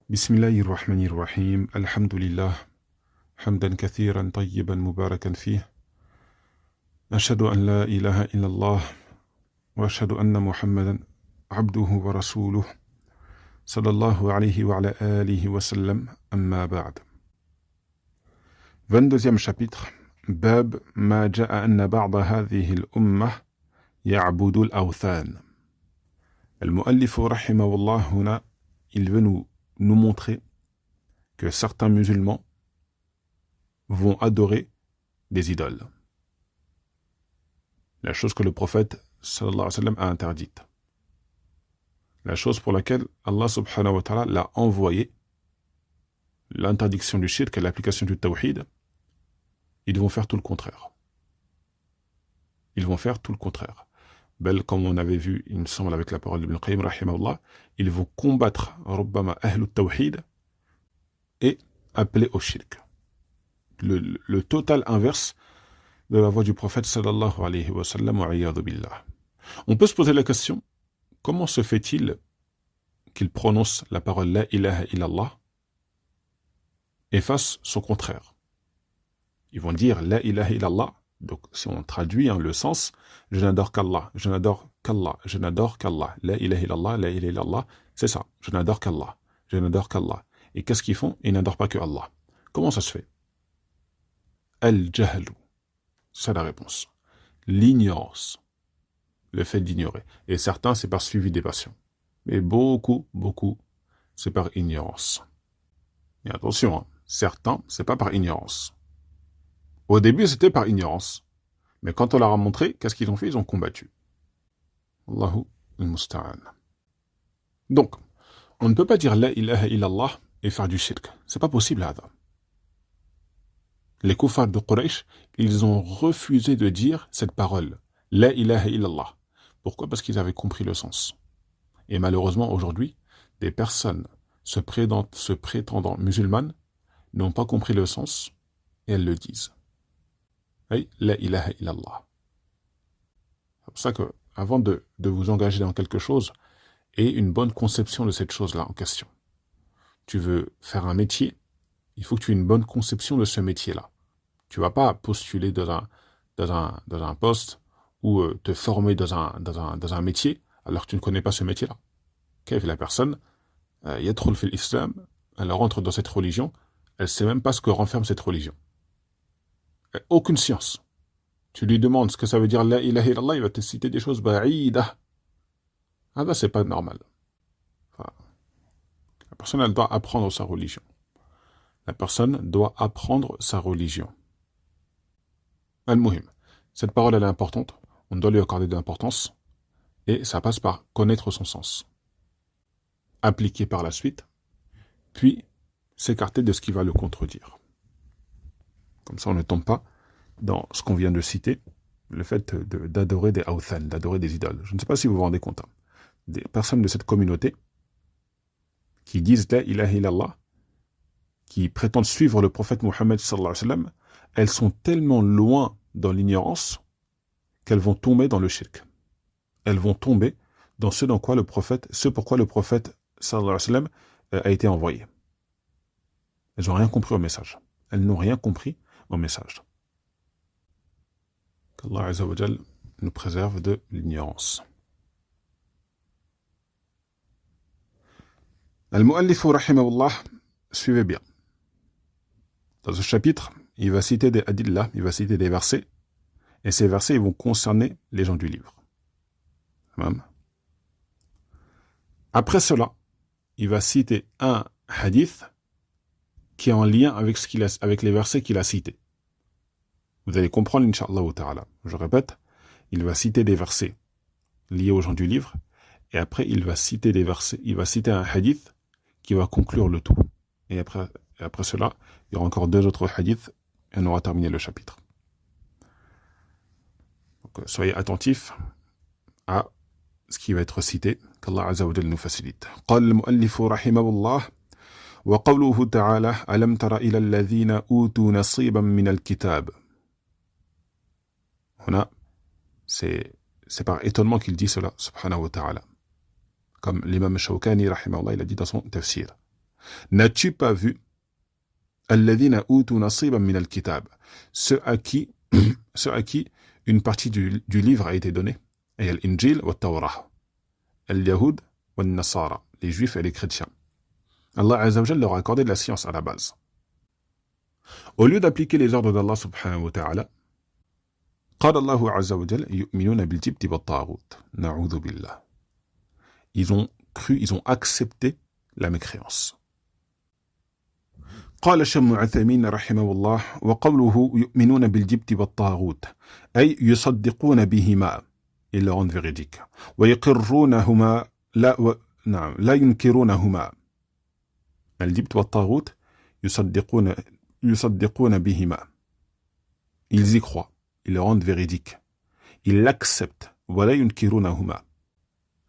بسم الله الرحمن الرحيم الحمد لله حمدا كثيرا طيبا مباركا فيه أشهد أن لا إله إلا الله وأشهد أن محمدا عبده ورسوله صلى الله عليه وعلى آله وسلم أما بعد 22e chapitre باب ما جاء أن بعض هذه الأمة يعبد الأوثان. المؤلف رحمه الله هنا il veut nous montrer que certains musulmans vont adorer des idoles. La chose que le prophète sallallahu alayhi wa sallam a interdite. La chose pour laquelle Allah subhanahu wa ta'ala l'a envoyé, l'interdiction du shirk et l'application du tawhid, ils vont faire tout le contraire. Ils vont faire tout le contraire. Bel, comme on avait vu, il me semble, avec la parole d'Ibn Qayyim, rahimahullah, ils vont combattre Rubbama Ahlul Tawhid et appeler au shirk. Le total inverse de la voix du prophète sallallahu alayhi wa sallam wa iyadhu billah. On peut se poser la question, comment se fait-il qu'il prononce la parole La ilaha illallah et fasse son contraire? Ils vont dire La ilaha illallah. Donc, si on traduit le sens, je n'adore qu'Allah, je n'adore qu'Allah, je n'adore qu'Allah, la ilaha illallah, la ilaha illallah, c'est ça, je n'adore qu'Allah, je n'adore qu'Allah. Et qu'est-ce qu'ils font? Ils n'adorent pas que Allah. Comment ça se fait? Al-jahlu, c'est ça la réponse. L'ignorance, le fait d'ignorer. Et certains, c'est par suivi des passions. Mais beaucoup, c'est par ignorance. Et attention, certains, c'est pas par ignorance. Au début, c'était par ignorance. Mais quand on leur a montré, qu'est-ce qu'ils ont fait? Ils ont combattu. Allahu al-musta'an. Donc, on ne peut pas dire La ilaha illallah et faire du shirk. C'est pas possible, Ada. Les kuffars de Quraysh, ils ont refusé de dire cette parole. La ilaha illallah. Pourquoi? Parce qu'ils avaient compris le sens. Et malheureusement, aujourd'hui, des personnes se prétendant musulmanes n'ont pas compris le sens et elles le disent. La ilaha illallah. C'est pour ça que, avant de vous engager dans quelque chose, ayez une bonne conception de cette chose-là en question. Tu veux faire un métier, il faut que tu aies une bonne conception de ce métier-là. Tu ne vas pas postuler dans un poste ou te former dans un métier alors que tu ne connais pas ce métier-là. La personne, yadkhul fil islam, elle rentre dans cette religion, elle ne sait même pas ce que renferme cette religion. Aucune science. Tu lui demandes ce que ça veut dire La ilaha illallah, il va te citer des choses ba'idah. Ah ben c'est pas normal. Enfin, la personne, elle doit apprendre sa religion. La personne doit apprendre sa religion. Al-Muhim. Cette parole, elle est importante. On doit lui accorder de l'importance. Et ça passe par connaître son sens. Appliquer par la suite. Puis, s'écarter de ce qui va le contredire. Comme ça, on ne tombe pas dans ce qu'on vient de citer, le fait d'adorer des awthan, d'adorer des idoles. Je ne sais pas si vous vous rendez compte. Des personnes de cette communauté qui disent La ilaha illallah, qui prétendent suivre le prophète Mohammed sallallahu alayhi wa sallam, elles sont tellement loin dans l'ignorance qu'elles vont tomber dans le shirk. Elles vont tomber dans ce pourquoi le prophète sallallahu alayhi wa sallam a été envoyé. Elles n'ont rien compris au message. Elles n'ont rien compris au message. Qu'Allah Azza wa Jal nous préserve de l'ignorance. Al-Mu'allifu rahimahullah, suivez bien. Dans ce chapitre, il va citer des adillah, il va citer des versets, et ces versets ils vont concerner les gens du livre. Après cela, il va citer un hadith qui est en lien avec les versets qu'il a cités. Vous allez comprendre, Inch'Allah ta'ala. Je répète, il va citer des versets liés aux gens du livre, et après il va citer un hadith qui va conclure le tout. Et après cela, il y aura encore deux autres hadiths, et on aura terminé le chapitre. Donc, soyez attentifs à ce qui va être cité, qu'Allah Azza wa Jalla nous facilite. قال المؤلف رحمه الله وقوله تعالى ألم تر إلى الذين أوتوا نصيبا من الكتاب. C'est par étonnement qu'il dit cela, subhanahu wa ta'ala. Comme l'imam Shawkani, rahimahullah, il a dit dans son tafsir. N'as-tu pas vu الذين أوتوا نصيبا من الكتاب, ceux à qui une partie du livre a été donnée, et l'Injil wa Tawrah, al-Yahoud wa Nasara, les juifs et les chrétiens. Allah Azza wa Jalla leur a accordé de la science à la base. Au lieu d'appliquer les ordres d'Allah subhanahu wa ta'ala, قال الله عز وجل يؤمنون بالجبت والطاغوت نعوذ بالله. Ils ont cru, ils ont accepté la mécréance. قال الشيخ عثيمين رحمه الله وقوله يؤمنون بالجبت والطاغوت أي يصدقون بهما ils le rendent véridique ويقرونهما لا ينكرونهما. الجبت والطاغوت يصدقون بهما, ils y croient, ils le rendent véridique, ils l'acceptent ولا ينكرونهما,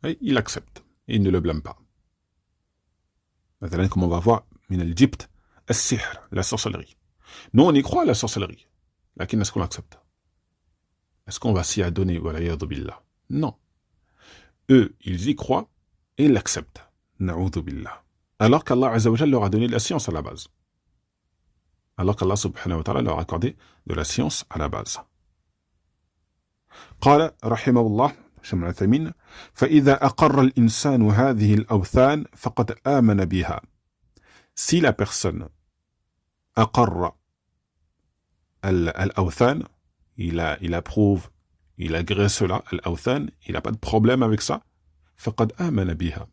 ils l'acceptent et ils ne le blâment pas. Maintenant, comme on va voir, من الجبت السحر, la sorcellerie. Nous, on y croit à la sorcellerie. Lakin, est-ce qu'on l'accepte? Est-ce qu'on va s'y adonner? Non. Eux, ils y croient et ils l'acceptent. Na'udhu billah. Alors qu'Allah Azza wa Jalla leur a donné de la science à la base. Alors qu'Allah subhanahu wa ta'ala leur a accordé de la science à la base. قال رحمه الله شيخ عثيمين فإذا أقر الإنسان هذه الأوثان فقد آمن بها. Si la personne أقر الأوثان, il approuve, il agrée cela, الأوثان, il n'a pas de problème avec ça, فقد آمن بها.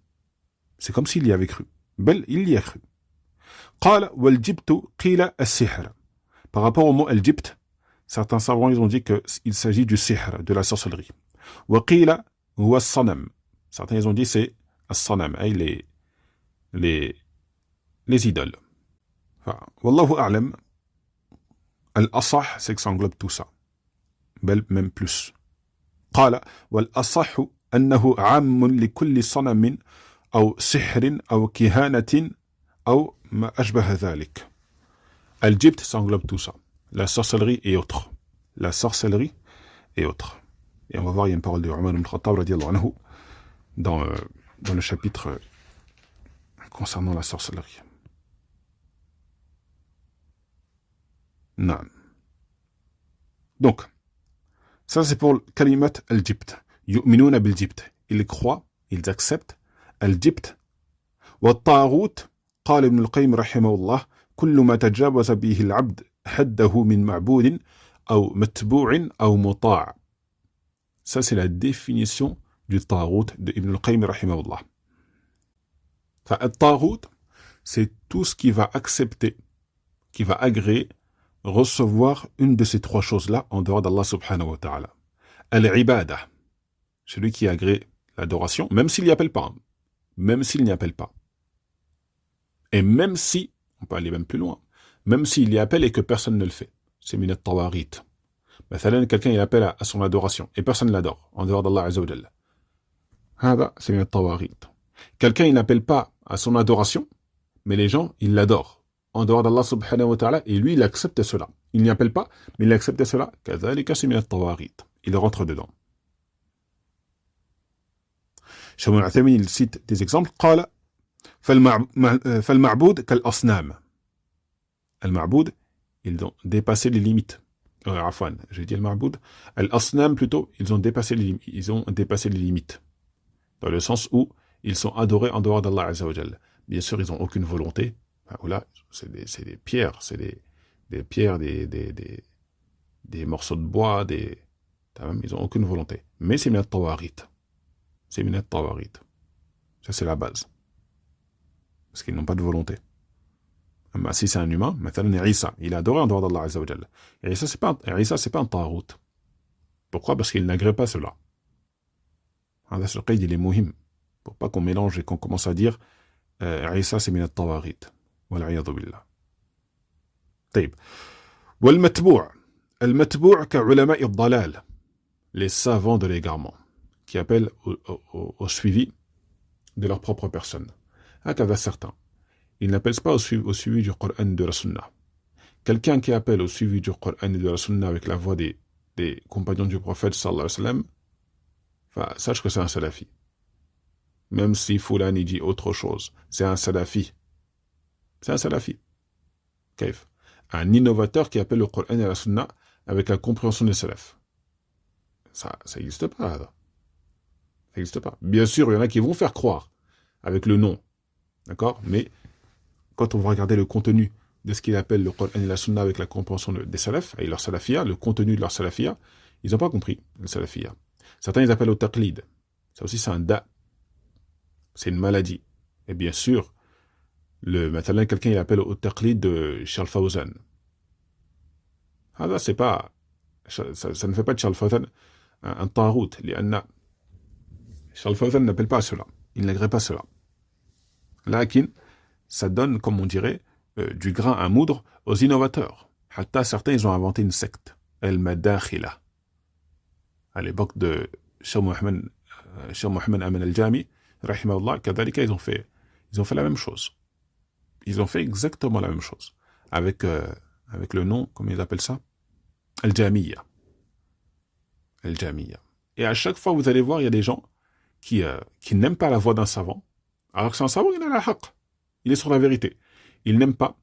C'est comme s'il y avait cru. بل il y a cru. قال والجبت قيل السحر. Par rapport au mot الجبت, certains savants ils ont dit qu'il s'agit du sihr, de la sorcellerie. وقيل هو الصنم. Certains ils ont dit c'est الصنم, les idoles. Wallahu a'lam. Al-asah, c'est que ça englobe tout ça. Même plus. قال والأصح أنه عام لكل صنم أو سحر أو كهانة أو ما أشبه ذلك. Al-jibt, ça englobe tout ça. La sorcellerie et autres. La sorcellerie et autres. Et on va voir, il y a une parole de Omar ibn Khattab radiyallahu anhu dans le chapitre concernant la sorcellerie. Non. Donc, ça c'est pour le kalimat al-jibt. Yu'minuna bil-jibt. Ils croient, ils acceptent al-jibt. Wa at-taghut, قال ابن القيم رحمه الله كل ما تجاوز به العبد حده من معبود أو متبوع أو مطاع. Ça c'est la définition du taghut de Ibn al-Qayyim rahimahullah. Enfin, al-taghut, c'est tout ce qui va accepter, qui va agréer, recevoir une de ces trois choses-là en dehors d'Allah subhanahu wa ta'ala. Al-ibada, celui qui agrée l'adoration, même s'il n'y appelle pas. Même s'il n'y appelle pas. Et même si, on peut aller même plus loin, même s'il y appelle et que personne ne le fait. C'est min al-tawarit. Quelqu'un il appelle à son adoration et personne ne l'adore en dehors d'Allah Azza wa Jalla. C'est min al-tawarit. Quelqu'un il n'appelle pas à son adoration, mais les gens ils l'adorent en dehors d'Allah subhanahu wa ta'ala et lui il accepte cela. Il n'y appelle pas, mais il accepte cela. Kadhalika c'est min al-tawarit. Il rentre dedans. Cheikh Ibn Uthaymin il cite des exemples. قال فالمعبود كالأصنام. Al-Ma'boud, ils ont dépassé les limites. Afwan, j'ai dit Al-Ma'boud. Al-Asnam plutôt, ils ont dépassé les limites. Dans le sens où ils sont adorés en dehors d'Allah Azza wa Jalla. Bien sûr, ils n'ont aucune volonté. Là, c'est des pierres, c'est des pierres, des morceaux de bois, ils n'ont aucune volonté. Mais c'est min al-tawarit. C'est min al-tawarit. Ça, c'est la base. Parce qu'ils n'ont pas de volonté. Si c'est un humain, maintenant Isa, il est adoré en dehors d'Allah Azza wa Jalla. Et Isa, c'est pas un tarout. Pourquoi? Parce qu'il n'agrée pas cela. Ce qaïd, il est muhim. Pour pas qu'on mélange et qu'on commence à dire Isa, c'est min al-tawarit. Wal'iyadu billah. طيب. والمتبوع. المتبوع كعلماء الضلال. Les savants de l'égarement. Qui appellent au suivi de leur propre personne. Hakada certains. Ils n'appellent pas au suivi du Coran et de la Sunna. Quelqu'un qui appelle au suivi du Coran et de la Sunna avec la voix des compagnons du prophète sallallahu alayhi wa sallam, sache que c'est un salafi. Même si Foulani dit autre chose, c'est un salafi. C'est un salafi. Kaif. Un innovateur qui appelle le Coran et la Sunna avec la compréhension des salafs. Ça n'existe pas. Ça n'existe pas. Bien sûr, il y en a qui vont faire croire avec le nom. D'accord? Mais quand on va regarder le contenu de ce qu'il appelle le Coran et la Sunna avec la compréhension des salafs et leur salafia, le contenu de leur salafia, ils n'ont pas compris le salafia. Certains, ils appellent au taqlid. Ça aussi, c'est un da. C'est une maladie. Et bien sûr, maintenant, quelqu'un il appelle au taqlid de Charles Fawzan. Ah là, c'est pas... Ça ne fait pas de Charles Fawzan un tarout. Charles Fawzan n'appelle pas à cela. Il n'agrée pas cela. Lakin, ça donne, comme on dirait, du grain à moudre aux innovateurs. Hatta, certains, ils ont inventé une secte. El-Madakhila. À l'époque de Cheikh Mohamed Amin al-Jami, rahimahullah, kadhalika, ils ont fait la même chose. Ils ont fait exactement la même chose. Avec le nom, comment ils appellent ça? Al-Jamiyya. Al-Jamiyya. Et à chaque fois, vous allez voir, il y a des gens qui n'aiment pas la voix d'un savant, alors que c'est un savant, il a la haqq. Il est sur la vérité. Ils n'aiment pas.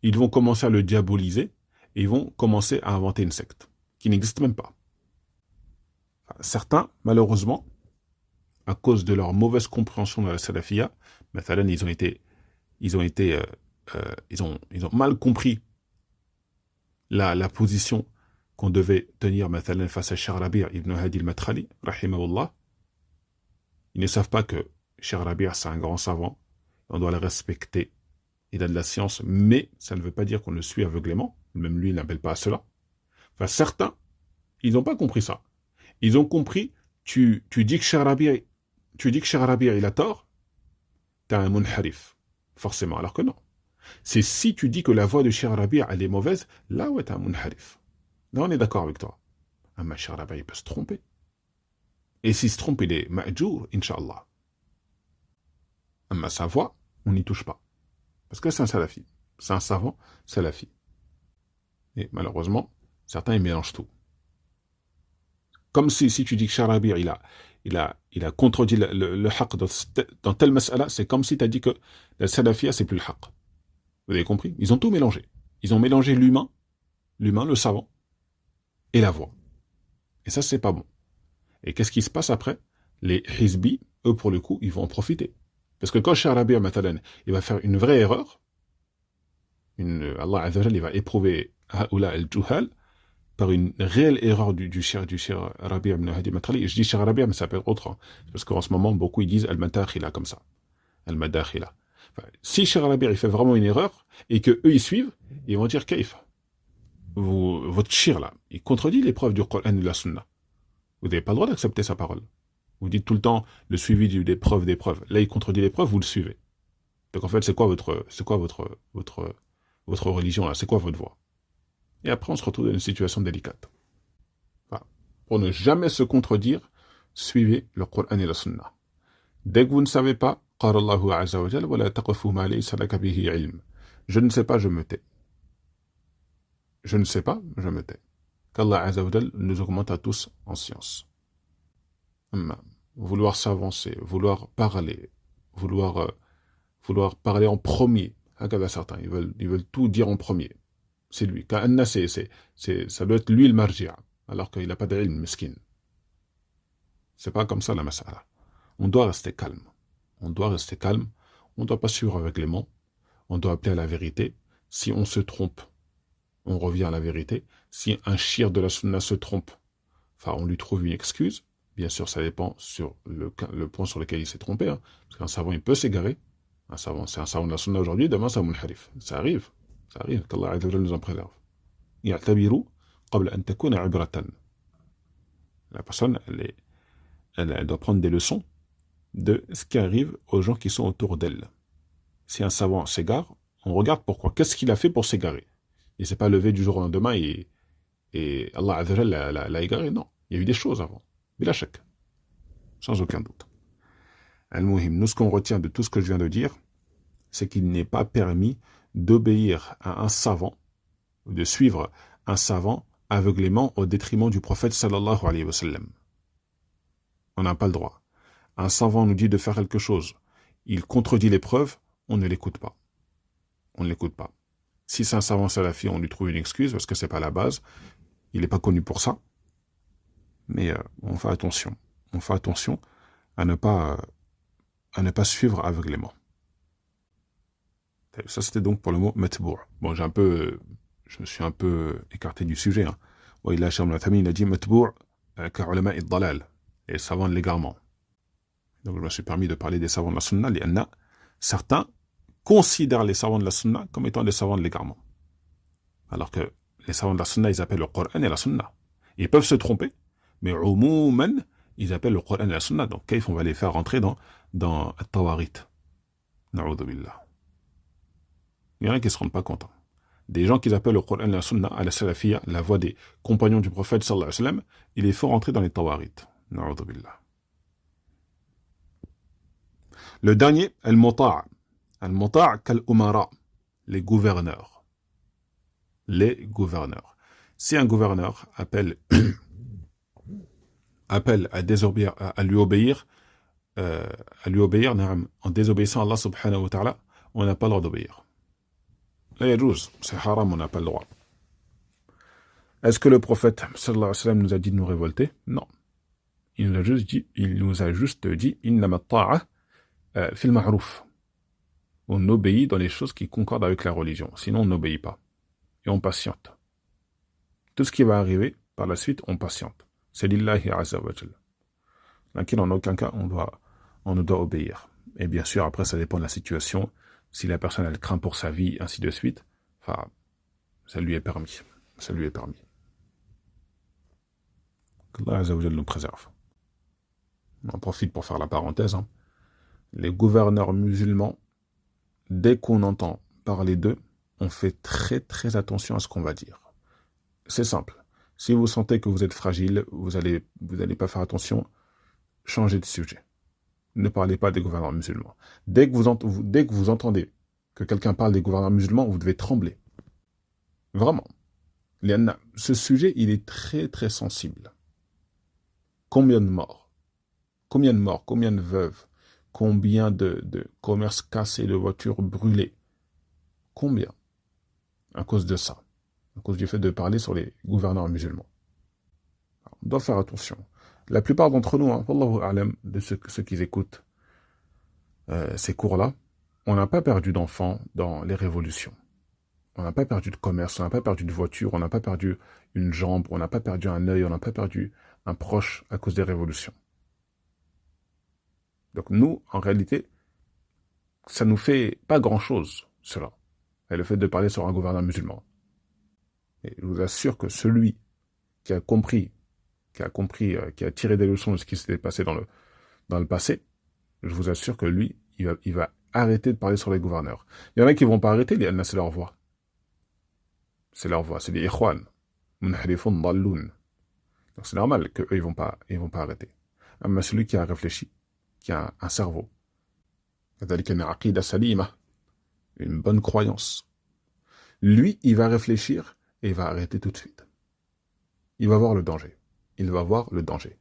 Ils vont commencer à le diaboliser et ils vont commencer à inventer une secte qui n'existe même pas. Certains, malheureusement, à cause de leur mauvaise compréhension de la salafia, ils ont mal compris la position qu'on devait tenir face à Cheikh Rabi' ibn Hadi al-Madkhali, rahimahullah. Ils ne savent pas que Cheikh Rabi' c'est un grand savant, on doit le respecter, il a de la science, mais ça ne veut pas dire qu'on le suit aveuglément, même lui il n'appelle pas à cela. Enfin, certains, ils n'ont pas compris ça. Ils ont compris, tu dis que Cheikh Rabi' il a tort, t'as un munharif, forcément, alors que non. C'est si tu dis que la voix de Cheikh Rabi' elle est mauvaise, là ouais t'as un munharif. Là on est d'accord avec toi. Mais Cheikh Rabi' il peut se tromper. Et s'il se trompe, il est ma'jour, Inch'Allah. Mais sa voix, on n'y touche pas. Parce que c'est un salafi. C'est un savant salafi. Et malheureusement, certains ils mélangent tout. Comme si tu dis que Cheikh Rabi' il a contredit le haqq dans tel mas'ala, c'est comme si tu as dit que la salafia c'est plus le haqq. Vous avez compris? Ils ont tout mélangé. Ils ont mélangé l'humain, le savant, et la voix. Et ça, c'est pas bon. Et qu'est-ce qui se passe après? Les hizbi, eux, pour le coup, ils vont en profiter. Parce que quand Cheikh Rabi' matalan, il va faire une vraie erreur, Allah Azza wa Jalla, il va éprouver Haoula al-Juhal par une réelle erreur du Cheikh Rabi' ibn Hadi al-Madkhali. Je dis Cheikh Rabi', mais ça peut être autre. Parce qu'en ce moment, beaucoup ils disent al-Madakhila comme ça. Al-Madakhila. Enfin, si Cheikh Rabi' il fait vraiment une erreur, et que eux ils suivent, ils vont dire Kaif. Votre shir là, il contredit les preuves du Coran et de la Sunna. Vous n'avez pas le droit d'accepter sa parole. Vous dites tout le temps le suivi des preuves. Là, il contredit les preuves, vous le suivez. Donc en fait, c'est quoi votre religion là? C'est quoi votre voie? Et après, on se retrouve dans une situation délicate. Voilà. Pour ne jamais se contredire, suivez le Coran et la Sunna. Dès que vous ne savez pas, قال الله عز وجل ولا تقف ما ليس لك به علم. Je ne sais pas, je me tais. Je ne sais pas, je me tais. Qu'Allah Azza wa Jal nous augmente à tous en science. Vouloir s'avancer, vouloir parler en premier. Regarde certains, ils veulent tout dire en premier. C'est lui. Ka'anna, ça doit être lui le marji'a, alors qu'il n'a pas d'ilm, miskin. C'est pas comme ça la mas'ala. On doit rester calme. On ne doit pas suivre avec les mots. On doit appeler à la vérité. Si on se trompe, on revient à la vérité. Si un shir de la sunna se trompe, enfin, on lui trouve une excuse. Bien sûr, ça dépend sur le point sur lequel il s'est trompé. Hein. Parce qu'un savant, il peut s'égarer. C'est un savant de la sunna aujourd'hui, demain, c'est un munharif. Ça arrive. Qu'Allah Azza wa Jalla nous en préserve. يعتبروا قبل أن تكون عبرة. La personne, elle doit prendre des leçons de ce qui arrive aux gens qui sont autour d'elle. Si un savant s'égare, on regarde pourquoi. Qu'est-ce qu'il a fait pour s'égarer? Il ne s'est pas levé du jour au lendemain et Allah Azza wa Jalla l'a égaré. Non, il y a eu des choses avant. Bila shak. Sans aucun doute. Al-Muhim, nous ce qu'on retient de tout ce que je viens de dire, c'est qu'il n'est pas permis d'obéir à un savant, de suivre un savant aveuglément au détriment du prophète sallallahu alayhi wa sallam. On n'a pas le droit. Un savant nous dit de faire quelque chose, il contredit les preuves, on ne l'écoute pas. On ne l'écoute pas. Si c'est un savant salafi, on lui trouve une excuse parce que c'est pas la base. Il n'est pas connu pour ça. Mais on fait attention. On fait attention à ne pas suivre aveuglément. Ça, c'était donc pour le mot matbou'. Bon, je me suis un peu écarté du sujet. Hein. Il a dit matbou' ka'ulama id-dalal, les savants de l'égarement. Donc je me suis permis de parler des savants de la sunna, certains considèrent les savants de la sunna comme étant des savants de l'égarement. Alors que les savants de la sunna, ils appellent le Coran et la sunna. Ils peuvent se tromper, mais umouman, ils appellent le Coran et la sunna. Donc, on va les faire rentrer dans At-Tawarit. Na'udhu billah. Il y en a qui ne se rendent pas compte. Des gens qui appellent le Coran et la sunna à la salafiyya, la voix des compagnons du prophète sallallahu alayhi wa sallam, il les faut rentrer dans les Tawarit. Na'udhu billah. Le dernier, al-Muta'a. Al-Muta'a kal-Umara, les gouverneurs. Les gouverneurs. Si un gouverneur appelle à lui obéir, en désobéissant à Allah subhanahu wa ta'ala, on n'a pas le droit d'obéir. Là, c'est haram, on n'a pas le droit. Est-ce que le prophète sallallahu alayhi wa sallam nous a dit de nous révolter? Non. Il nous a juste dit innama ta'a fil ma'ruf. On obéit dans les choses qui concordent avec la religion. Sinon, on n'obéit pas. Et on patiente. Tout ce qui va arriver, par la suite, on patiente. C'est lillahi azza wa jalla. Laquelle, en aucun cas, on ne doit obéir. Et bien sûr, après, ça dépend de la situation. Si la personne, elle craint pour sa vie, ainsi de suite, enfin, ça lui est permis. Ça lui est permis. Qu'Allah azza wa jalla nous préserve. On en profite pour faire la parenthèse. Hein. Les gouverneurs musulmans, dès qu'on entend parler d'eux, on fait très très attention à ce qu'on va dire. C'est simple. Si vous sentez que vous êtes fragile, vous allez pas faire attention, changez de sujet. Ne parlez pas des gouverneurs musulmans. Dès que vous entendez que quelqu'un parle des gouverneurs musulmans, vous devez trembler. Vraiment. Ce sujet, il est très très sensible. Combien de morts? Combien de morts? Combien de veuves? Combien de commerces cassés, de voitures brûlées? Combien? À cause de ça. À cause du fait de parler sur les gouverneurs musulmans. On doit faire attention. La plupart d'entre nous, wallahu a'lam, de ceux qui écoutent ces cours-là, on n'a pas perdu d'enfants dans les révolutions. On n'a pas perdu de commerce, on n'a pas perdu de voiture, on n'a pas perdu une jambe, on n'a pas perdu un œil, on n'a pas perdu un proche à cause des révolutions. Donc nous, en réalité, ça nous fait pas grand-chose, cela. Et le fait de parler sur un gouverneur musulman. Et je vous assure que celui qui a tiré des leçons de ce qui s'était passé dans le passé, je vous assure que lui, il va arrêter de parler sur les gouverneurs. Il y en a qui vont pas arrêter, c'est leur voix. C'est leur voix, c'est des ikhwan. Donc c'est normal qu'eux, ils vont pas arrêter. Mais celui qui a réfléchi, qui a un cerveau, une bonne croyance, lui, il va réfléchir et il va arrêter tout de suite. Il va voir le danger. Il va voir le danger.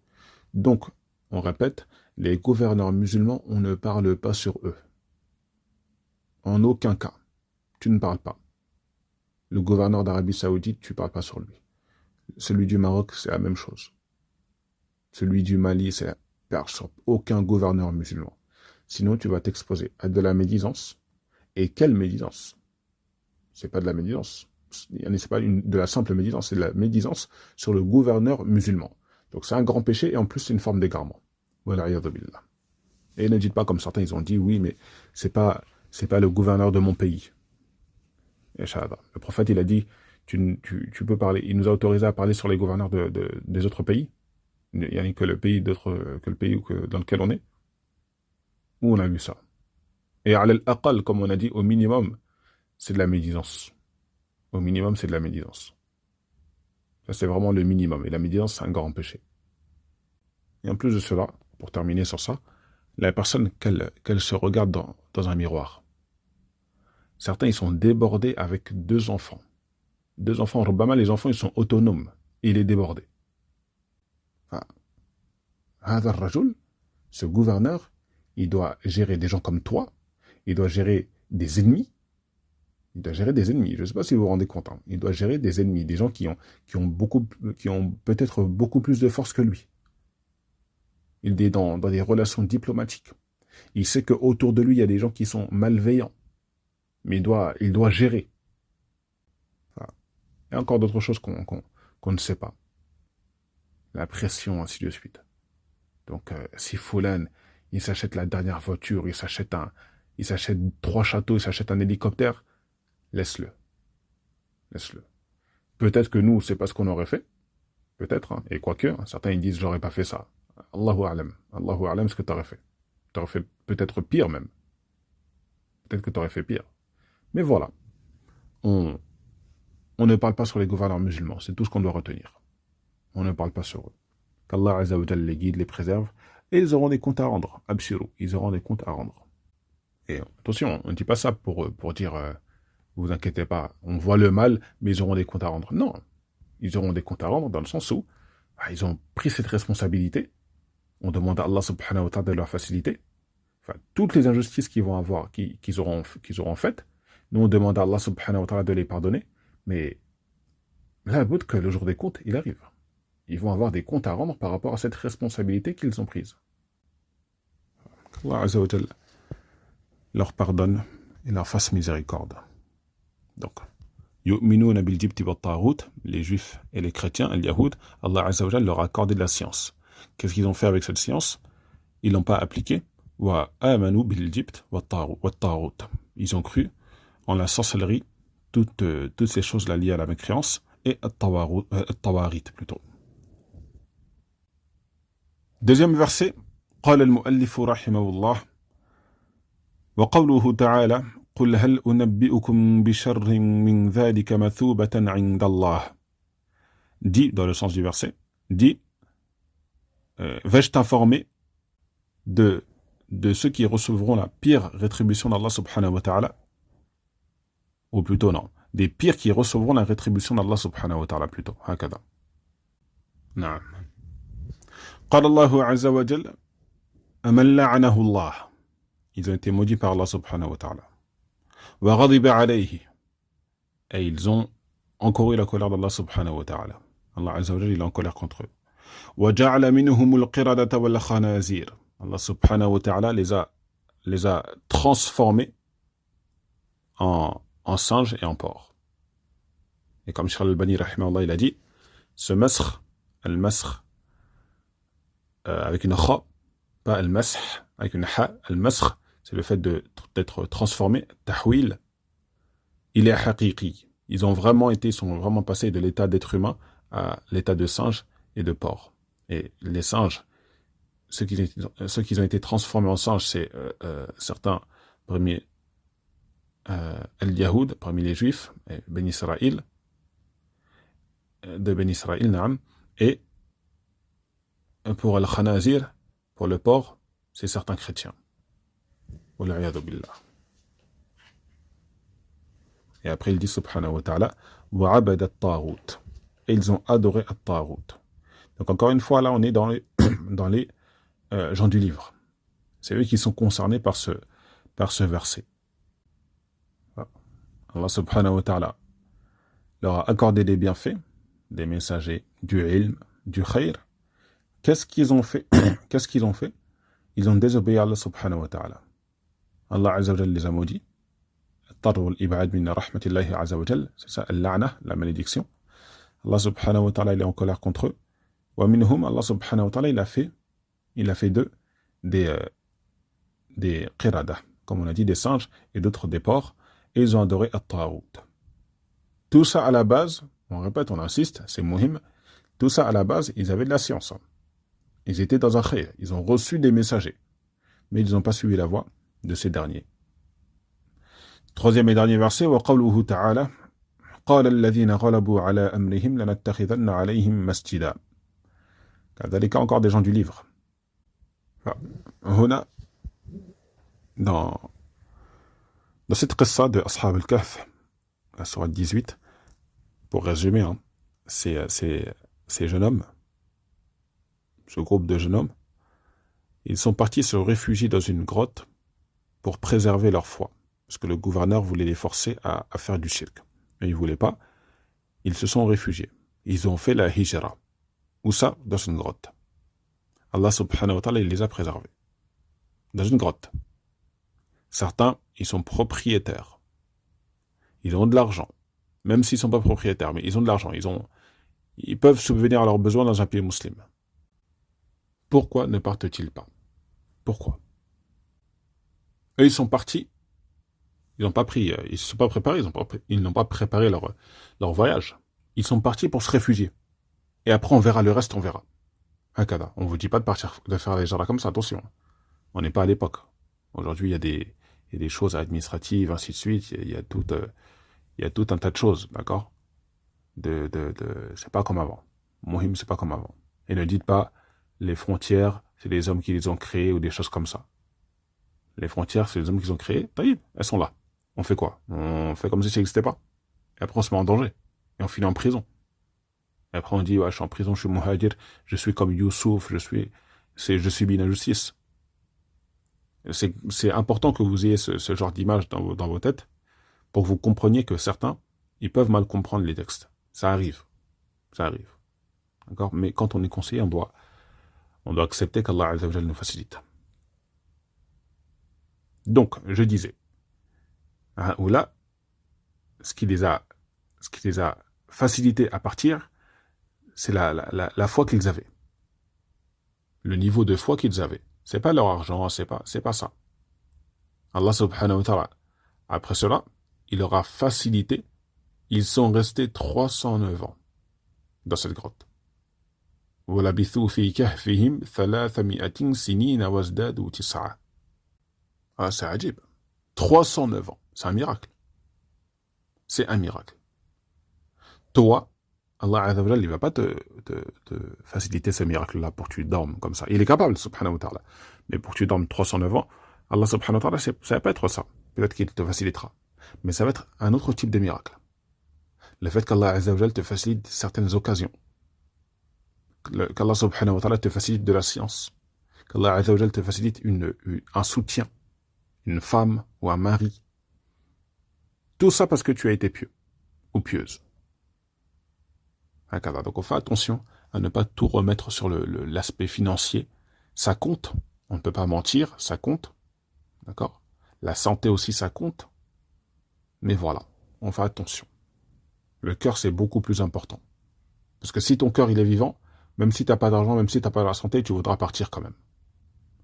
Donc, on répète, les gouverneurs musulmans, on ne parle pas sur eux. En aucun cas. Tu ne parles pas. Le gouverneur d'Arabie Saoudite, tu ne parles pas sur lui. Celui du Maroc, c'est la même chose. Celui du Mali, c'est la perche sur aucun gouverneur musulman. Sinon, tu vas t'exposer à de la médisance. Et quelle médisance? C'est pas de la médisance. C'est pas de la simple médisance, c'est de la médisance sur le gouverneur musulman. Donc c'est un grand péché et en plus c'est une forme d'égarement. Et ne dites pas comme certains, ils ont dit, oui, mais c'est pas le gouverneur de mon pays. Le prophète, il a dit, tu peux parler, il nous a autorisé à parler sur les gouverneurs des autres pays. Il n'y a que le pays dans lequel on est. Où on a vu ça? Et à l'aqal, comme on a dit, au minimum, c'est de la médisance. Au minimum, c'est de la médisance. Ça, c'est vraiment le minimum. Et la médisance, c'est un grand péché. Et en plus de cela, pour terminer sur ça, la personne qu'elle se regarde dans un miroir. Certains, ils sont débordés avec 2 enfants. 2 enfants, Rubama, les enfants, ils sont autonomes. Et il est débordé. Hadar Rajul, ce gouverneur, il doit gérer des gens comme toi. Il doit gérer des ennemis. Il doit gérer des ennemis. Je ne sais pas si vous vous rendez compte. Hein. Il doit gérer des ennemis, des gens qui ont peut-être beaucoup plus de force que lui. Il est dans des relations diplomatiques. Il sait qu'autour de lui, il y a des gens qui sont malveillants. Mais il doit gérer. Voilà. Il y a encore d'autres choses qu'on ne sait pas. La pression, ainsi de suite. Donc, si Foulan, il s'achète la dernière voiture, il s'achète 3 châteaux, il s'achète un hélicoptère, laisse-le. Laisse-le. Peut-être que nous, c'est pas ce qu'on aurait fait. Peut-être. Hein. Et quoique, certains ils disent, j'aurais pas fait ça. Allahu a'lam. Allahu a'lam ce que tu aurais fait. Tu aurais fait peut-être pire même. Peut-être que tu aurais fait pire. Mais voilà. On ne parle pas sur les gouverneurs musulmans. C'est tout ce qu'on doit retenir. On ne parle pas sur eux. Qu'Allah Azza wa Jal les guide, les préserve. Et ils auront des comptes à rendre. Abshirou. Ils auront des comptes à rendre. Et attention, on ne dit pas ça pour dire, vous inquiétez pas, on voit le mal, mais ils auront des comptes à rendre. Non. Ils auront des comptes à rendre dans le sens où ils ont pris cette responsabilité. On demande à Allah subhanahu wa ta'ala de leur faciliter. Enfin, toutes les injustices qu'ils vont avoir, qu'ils auront faites, nous on demande à Allah subhanahu wa ta'ala de les pardonner. Mais là, bout que le jour des comptes, il arrive. Ils vont avoir des comptes à rendre par rapport à cette responsabilité qu'ils ont prise. Allah Azza wa Jal leur pardonne et leur fasse miséricorde. Donc, yu'minuna bil jibti wat taghut, les juifs et les chrétiens, les yahoud, Allah Azza wa Jal leur a accordé de la science. Qu'est-ce qu'ils ont fait avec cette science? Ils l'ont pas appliquée. Wa amanu bil jibt wat taghut. Ils ont cru en la sorcellerie, toutes ces choses-là liées à la mécréance, et at-tawarit plutôt. Deuxième verset, قال المؤلف رحمه الله وقوله تعالى قل هل أنبئكم بشر من ذلك مثوبة عند الله. Dit, dans le sens du verset, dit, vais-je t'informer de ceux qui recevront la pire rétribution d'Allah subhanahu wa ta'ala, ou plutôt non, des pires qui recevront la rétribution d'Allah subhanahu wa ta'ala plutôt, hakada. Naam. قال الله عز وجل أمن لعنه الله. Ils ont été maudits par Allah subhanahu wa ta'ala. وغضب عليه. Et ils ont encouru la colère d'Allah subhanahu wa ta'ala. Allah azza wa jalla, il est en colère contre eux. وجعل منهم القردة والخنازير. Allah subhanahu wa ta'ala les a transformés en singes et en porcs. Et comme Cheikh al-Albani rahimahullah il a dit, ce masr, al-masr, avec une kha, pas al-mash, avec une ha, al-masr, c'est le fait d'être transformé, tahwil, il est haqiqi. Ils sont vraiment passés de l'état d'être humain à l'état de singe et de porc. Et les singes, ceux qui ont été transformés en singes, c'est certains parmi al-Yahoud, parmi les Juifs, Ben Israël, de Ben Israël, naam, et pour al-Khanazir, pour le porc, c'est certains chrétiens. Wal'iyadu billah. Et après il dit subhanahu wa ta'ala wa'abad at-taghut. Et ils ont adoré at-taghut. Donc encore une fois là on est dans les gens du livre. C'est eux qui sont concernés par ce verset. Allah subhanahu wa ta'ala leur a accordé des bienfaits, des messagers, du ilm, du khayr. Qu'est-ce qu'ils ont fait? Ils ont désobéi à Allah subhanahu wa ta'ala. Allah azza wa jalla les a maudits. C'est ça, la malédiction. Allah subhanahu wa ta'ala il est en colère contre eux. Wa minhum, Allah subhanahu wa ta'ala il a fait d'eux des qirada, comme on a dit, des singes, et d'autres des porcs, et ils ont adoré at-taghut. Tout ça à la base, on répète, on insiste, c'est muhim, tout ça à la base, ils avaient de la science. Ils étaient dans un khayr, ils ont reçu des messagers, mais ils n'ont pas suivi la voie de ces derniers. Troisième et dernier verset, وَقَوْلُهُ تَعَالَى قَالَ الَّذِينَ غَلَبُوا عَلَىٰ أَمْرِهِمْ لَنَتَّخِذَنَّ عَلَيْهِمْ مَسْجِدًا. كذلك encore des gens du livre. هنا dans cette qissa de Ashab al-Kahf, la sourate 18, pour résumer, ces jeunes hommes, ce groupe de jeunes hommes, ils sont partis se réfugier dans une grotte pour préserver leur foi. parce que le gouverneur voulait les forcer à faire du shirk. Mais ils ne voulaient pas. Ils se sont réfugiés. Ils ont fait la hijra. Où ça? Dans une grotte. Allah subhanahu wa ta'ala, il les a préservés. Dans une grotte. Certains, ils sont propriétaires. Ils ont de l'argent. Même s'ils ne sont pas propriétaires, mais ils ont de l'argent. Ils peuvent subvenir à leurs besoins dans un pays musulman. Pourquoi ne partent-ils pas? Pourquoi? Eux, ils sont partis. Ils n'ont pas pris, ils ne se sont pas préparés, ils n'ont pas préparé leur voyage. Ils sont partis pour se réfugier. Et après, on verra le reste, on verra. Hakada. On ne vous dit pas de partir, de faire les gens là comme ça, attention. On n'est pas à l'époque. Aujourd'hui, il y a des choses administratives, ainsi de suite. Il y a tout un tas de choses, d'accord? C'est pas comme avant. Mohim, c'est pas comme avant. Et ne dites pas, les frontières, c'est les hommes qui les ont créées ou des choses comme ça. Les frontières, c'est les hommes qui les ont créées. Taïb, elles sont là. On fait quoi? On fait comme si ça n'existait pas. Et après, on se met en danger. Et on finit en prison. Et après, on dit, ouais, je suis en prison, je suis muhajir, je suis comme Youssouf, je subis une injustice. C'est important que vous ayez ce genre d'image dans vos têtes pour que vous compreniez que certains, ils peuvent mal comprendre les textes. Ça arrive. Ça arrive. D'accord? Mais quand on est conseillé, on doit accepter qu'Allah Azza wa Jalla nous facilite. Donc, je disais, ou là, ce qui les a facilités à partir, c'est la foi qu'ils avaient. Le niveau de foi qu'ils avaient. C'est pas leur argent, c'est pas ça. Allah subhanahu wa ta'ala, après cela, il leur a facilité. Ils sont restés 309 ans dans cette grotte. وَلَبِثُوا فِي كَهْفِهِمْ 300 سِنِينَ وَازْدَادُوا 9. Ah, c'est ajib. 309 ans. C'est un miracle. C'est un miracle. Toi, Allah Azza wa Jalla, il ne va pas te faciliter ce miracle-là pour que tu dormes comme ça. Il est capable, subhanahu wa ta'ala. Mais pour que tu dormes 309 ans, Allah subhanahu wa ta'ala, ça ne va pas être ça. Peut-être qu'il te facilitera. Mais ça va être un autre type de miracle. Le fait qu'Allah Azza wa Jalla te facilite certaines occasions. Qu'Allah subhanahu wa ta'ala te facilite de la science. Qu'Allah Azza wa Jalla te facilite un soutien. Une femme ou un mari. Tout ça parce que tu as été pieux ou pieuse. Donc on fait attention à ne pas tout remettre sur l'aspect financier. Ça compte, on ne peut pas mentir, ça compte. D'accord? La santé aussi, ça compte. Mais voilà, on fait attention. Le cœur, c'est beaucoup plus important. Parce que si ton cœur, il est vivant, même si tu n'as pas d'argent, même si tu n'as pas de la santé, tu voudras partir quand même.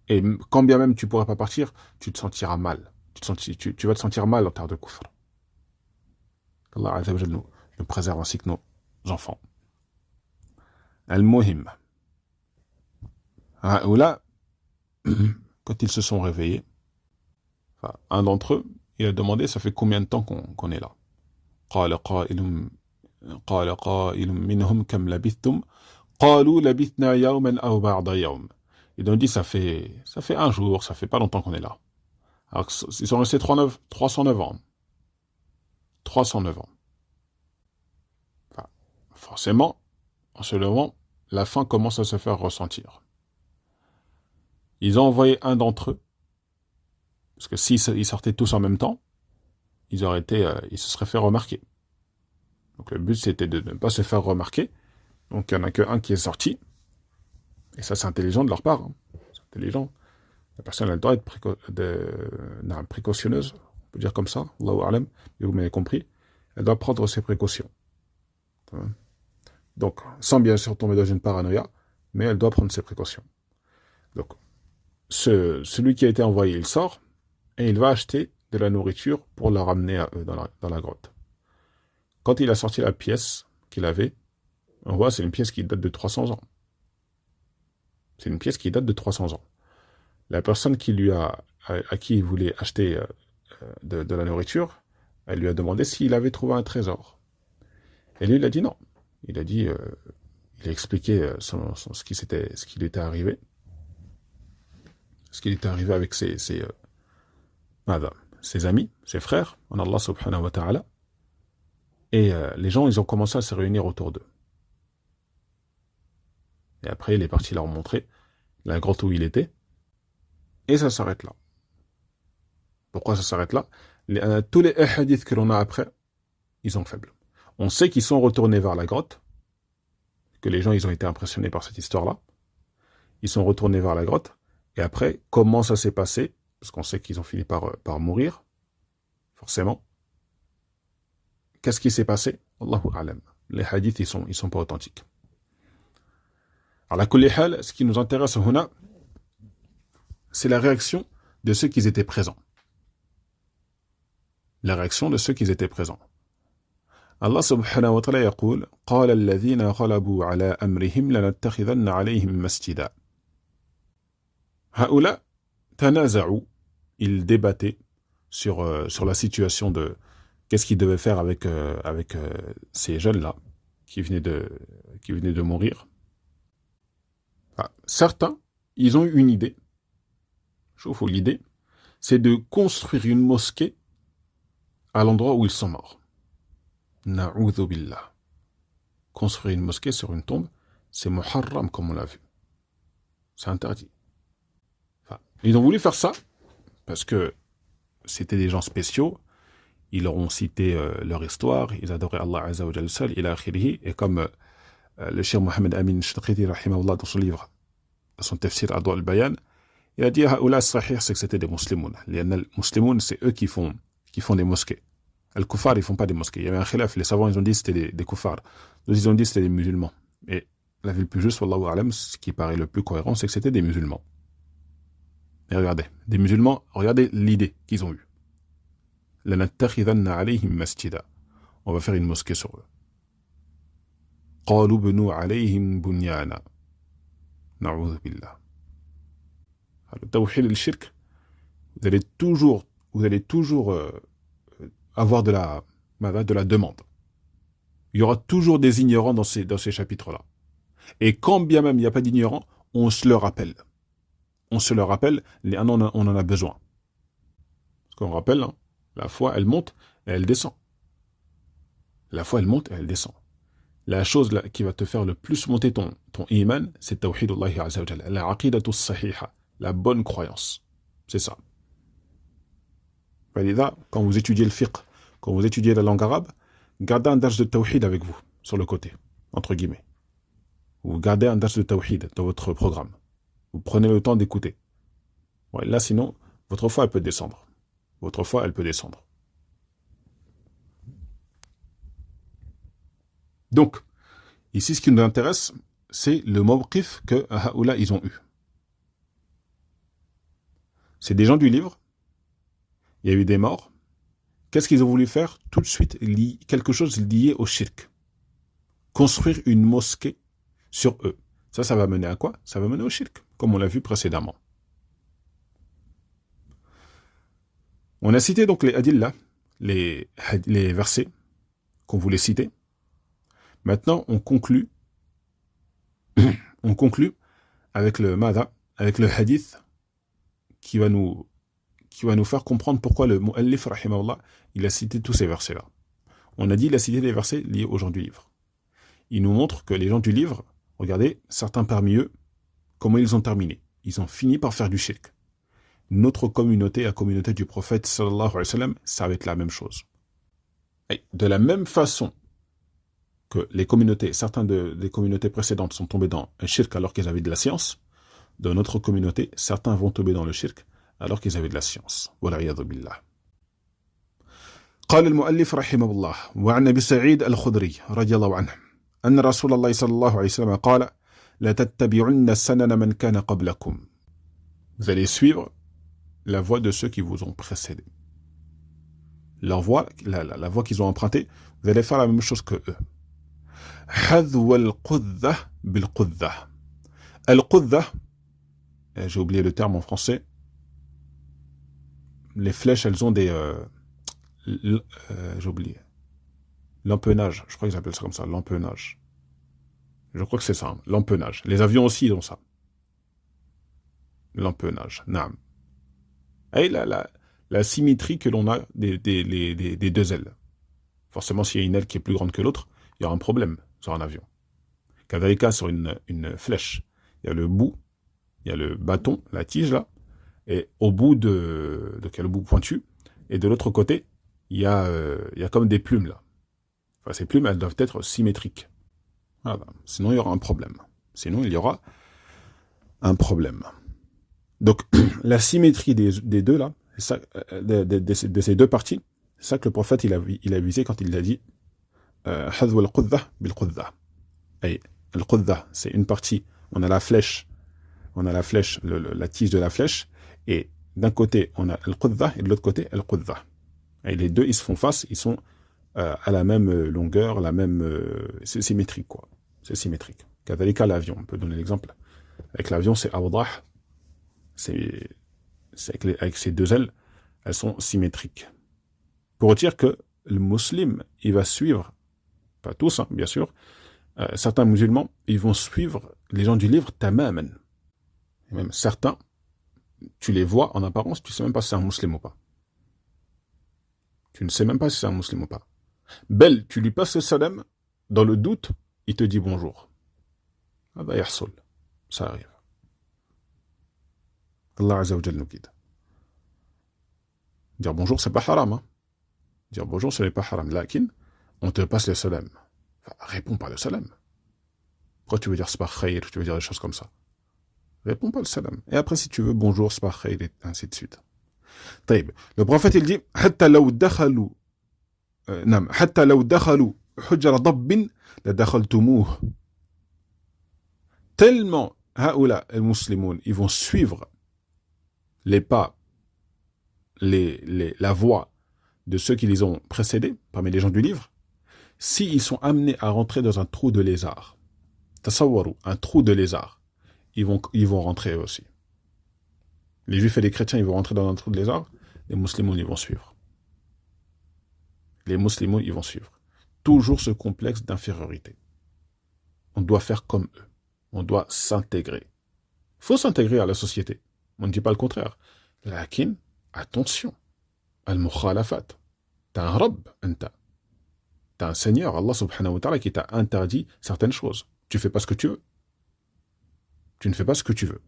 Et quand bien même tu ne pourrais pas partir, tu te sentiras mal. Tu vas te sentir mal en terre de kufr. Allah Azza wa Jalla nous préserve ainsi que nos enfants. Al-Muhim. Ou là, quand ils se sont réveillés, un d'entre eux, il a demandé, ça fait combien de temps qu'on est là? قال قائل منهم كم لبثتم قالوا لبثنا يوما أو بعض يوم. Ils ont dit, ça fait un jour, ça fait pas longtemps qu'on est là. Alors, ils sont restés 309 ans. 309 ans. Enfin, forcément, en ce moment, la faim commence à se faire ressentir. Ils ont envoyé un d'entre eux, parce que s'ils sortaient tous en même temps, ils se seraient fait remarquer. Donc le but, c'était de ne pas se faire remarquer. Donc il n'y en a qu'un qui est sorti. Et ça, c'est intelligent de leur part. Hein. C'est intelligent. La personne, elle doit être précautionneuse. On peut dire comme ça. Allahu a'lam. Et vous m'avez compris. Elle doit prendre ses précautions. Donc, sans bien sûr tomber dans une paranoïa, mais elle doit prendre ses précautions. Donc, celui qui a été envoyé, il sort, et il va acheter de la nourriture pour la ramener à eux dans la grotte. Quand il a sorti la pièce qu'il avait, on voit c'est une pièce qui date de 300 ans. C'est une pièce qui date de 300 ans. La personne à qui il voulait acheter de la nourriture, elle lui a demandé s'il avait trouvé un trésor. Et lui, il a dit non. Il a dit, il a expliqué ce qui lui était arrivé. Ce qui lui était arrivé avec ses amis, ses frères, en Allah subhanahu wa ta'ala. Et les gens, ils ont commencé à se réunir autour d'eux. Et après, il est parti leur montrer la grotte où il était. Et ça s'arrête là. Pourquoi ça s'arrête là? Tous les hadiths que l'on a après, ils sont faibles. On sait qu'ils sont retournés vers la grotte, que les gens ils ont été impressionnés par cette histoire-là. Ils sont retournés vers la grotte, et après, comment ça s'est passé? Parce qu'on sait qu'ils ont fini par mourir, forcément. Qu'est-ce qui s'est passé? Allahu a'lam. Les hadiths, ils sont pas authentiques. Alors, la kulli hal, ce qui nous intéresse, c'est la réaction de ceux qui étaient présents. La réaction de ceux qui étaient présents. Allah subhanahu wa ta'ala يقول قال الذين غلبوا على أمرهم لنتخذن عليهم مسجدا. هؤلاء تنازعوا, ils débattaient sur la situation de qu'est-ce qu'ils devaient faire avec ces jeunes-là qui venaient de mourir. Certains, ils ont eu une idée. L'idée, c'est de construire une mosquée à l'endroit où ils sont morts. Na'udhu billah. Construire une mosquée sur une tombe, c'est muharram comme on l'a vu. C'est interdit. Ils ont voulu faire ça parce que c'était des gens spéciaux. Ils leur ont cité leur histoire. Ils adoraient Allah Azza wa Jalla seul, ila akhirihi. Et comme le cheikh Mohamed Amin Shinqiti, rahimahullah, dans son livre, dans son tafsir Adwa al-Bayan, il a dit Haoula sahih, c'est que c'était des musulmans. Les musulmans, c'est eux qui font des mosquées. Les koufars, ils font pas des mosquées. Il y avait un khilaf, les savants, ils ont dit que c'était des koufars. D'autres, ils ont dit que c'était des musulmans. Et la vie le plus juste, wallahu alam, ce qui paraît le plus cohérent, c'est que c'était des musulmans. Et regardez, des musulmans, regardez l'idée qu'ils ont eue. Lanattakhidanna alayhim masjida. On va faire une mosquée sur eux. Qalu bnu alayhim bunyana. Na'udhu billah. Le tawhid et le shirk, vous allez toujours avoir de la demande. Il y aura toujours des ignorants dans ces chapitres-là. Et quand bien même il n'y a pas d'ignorants, on se le rappelle. On se le rappelle, on en a besoin. Parce qu'on rappelle, hein, la foi, elle monte et elle descend. La foi, elle monte et elle descend. La chose là, qui va te faire le plus monter ton iman, c'est tawhidullahi azza wa jalla, la aqidatu sahiha, la bonne croyance. C'est ça. Quand vous étudiez le fiqh, quand vous étudiez la langue arabe, gardez un dars de tawhid avec vous, sur le côté, entre guillemets. Vous gardez un dars de tawhid dans votre programme. Vous prenez le temps d'écouter. Ouais, là, sinon, votre foi, elle peut descendre. Votre foi, elle peut descendre. Donc, ici, ce qui nous intéresse, c'est le mawqif que Haoula, ils ont eu. C'est des gens du livre. Il y a eu des morts. Qu'est-ce qu'ils ont voulu faire? Tout de suite, quelque chose lié au shirk. Construire une mosquée sur eux. Ça va mener à quoi? Ça va mener au shirk, comme on l'a vu précédemment. On a cité donc les adillah, les versets qu'on voulait citer. Maintenant, on conclut avec le mada, avec le hadith qui va nous faire comprendre pourquoi le mu'allif, rahimahullah, il a cité tous ces versets-là. On a dit qu'il a cité des versets liés aux gens du livre. Il nous montre que les gens du livre, regardez, certains parmi eux, comment ils ont terminé. Ils ont fini par faire du shirk. Notre communauté, la communauté du prophète, sallallahu alayhi wa sallam, ça va être la même chose. Et de la même façon que les communautés, des communautés précédentes sont tombées dans un shirk alors qu'ils avaient de la science, dans notre communauté, certains vont tomber dans le shirk alors qu'ils avaient de la science. Wal'iyadhu billah. قال المؤلف رحمه الله وعن أبي سعيد الخدري رضي الله عنه أن رسول الله صلى الله عليه وسلم قال لا تتبعن سنن من كان قبلكم. Vous allez suivre la voie de ceux qui vous ont précédé. Leur voie, la voie qu'ils ont empruntée, vous allez faire la même chose que eux. حذو القذة بالقذة. القذة, j'ai oublié le terme en français. Les flèches, elles ont des... j'ai oublié. L'empennage, je crois qu'ils appellent ça comme ça, l'empennage. Je crois que c'est ça, hein, l'empennage. Les avions aussi, ils ont ça. L'empennage, naam. Et la symétrie que l'on a des deux ailes. Forcément, s'il y a une aile qui est plus grande que l'autre, il y aura un problème sur un avion. Kadalika, sur une flèche, il y a le bout, il y a le bâton, la tige là, et au bout le bout pointu, et de l'autre côté, il y a comme des plumes là. Enfin, ces plumes, elles doivent être symétriques. Voilà. Sinon, il y aura un problème. Sinon, il y aura un problème. Donc, la symétrie des deux là, ça, de ces deux parties, c'est ça que le prophète il a visé quand il a dit Hadwa al-qudda bil-qudda. Et al-qudda, c'est une partie, on a la flèche, la tige de la flèche, et d'un côté, on a al-qudda, et de l'autre côté, al-qudda. Et les deux, ils se font face, ils sont à la même longueur, c'est symétrique, quoi. C'est symétrique. Kadhalika l'avion, on peut donner l'exemple. Avec l'avion, c'est awdah, avec ses deux ailes, elles sont symétriques. Pour dire que le musulman, il va suivre, pas tous, hein, bien sûr, certains musulmans, ils vont suivre les gens du livre tamaman. Et même certains, tu les vois en apparence, tu ne sais même pas si c'est un musulman ou pas. Tu ne sais même pas si c'est un musulman ou pas. Belle, tu lui passes le salam, dans le doute, il te dit bonjour. Ah bah, yahsul. Ça arrive. Allah Azza wa Jal nous guide. Dire bonjour, c'est pas haram. Hein. Dire bonjour, ce n'est pas haram. Lakin, on te passe le salam. Enfin, réponds pas le salam. Pourquoi tu veux dire spa khayr, tu veux dire des choses comme ça? Réponds pas le salam. Et après, si tu veux, bonjour, spa khayr, et ainsi de suite. طيب. Le prophète, il dit, حتى لو دخلوا نعم حتى لو دخلوا حجر ضب لدخلتموه. Tellement, haoula, les musulmans, ils vont suivre les pas, la voie de ceux qui les ont précédés, parmi les gens du livre, s'ils sont amenés à rentrer dans un trou de lézard, tasawwaru, un trou de lézard, ils vont rentrer aussi. Les juifs et les chrétiens, ils vont rentrer dans un trou de lézard, les musulmans, ils vont suivre. Les musulmans, ils vont suivre. Toujours ce complexe d'infériorité. On doit faire comme eux. On doit s'intégrer. Il faut s'intégrer à la société. On ne dit pas le contraire. Lakin, attention. Al-mukhalafat. T'as un Rabb, t'as un Seigneur, Allah subhanahu wa ta'ala, qui t'a interdit certaines choses. Tu fais pas ce que tu veux. Tu ne fais pas ce que tu veux.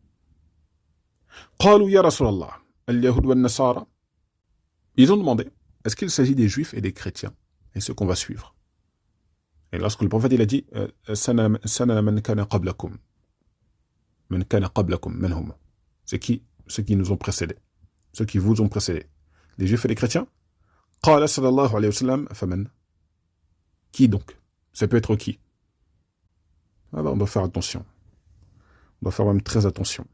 قالوا يا رسول الله اليهود والنصارى. Ils ont demandé, est-ce qu'il s'agit des juifs et des chrétiens, et ceux qu'on va suivre? Et lorsque le prophète il a dit sana man kana qablakum, man kana qablakum, man hum, c'est qui? Ceux qui nous ont précédés, ceux qui vous ont précédés, les juifs et les chrétiens. Qala sallallahu alayhi wa sallam faman, qui donc? Ça peut être qui? Alors on doit faire attention, on doit faire même très attention.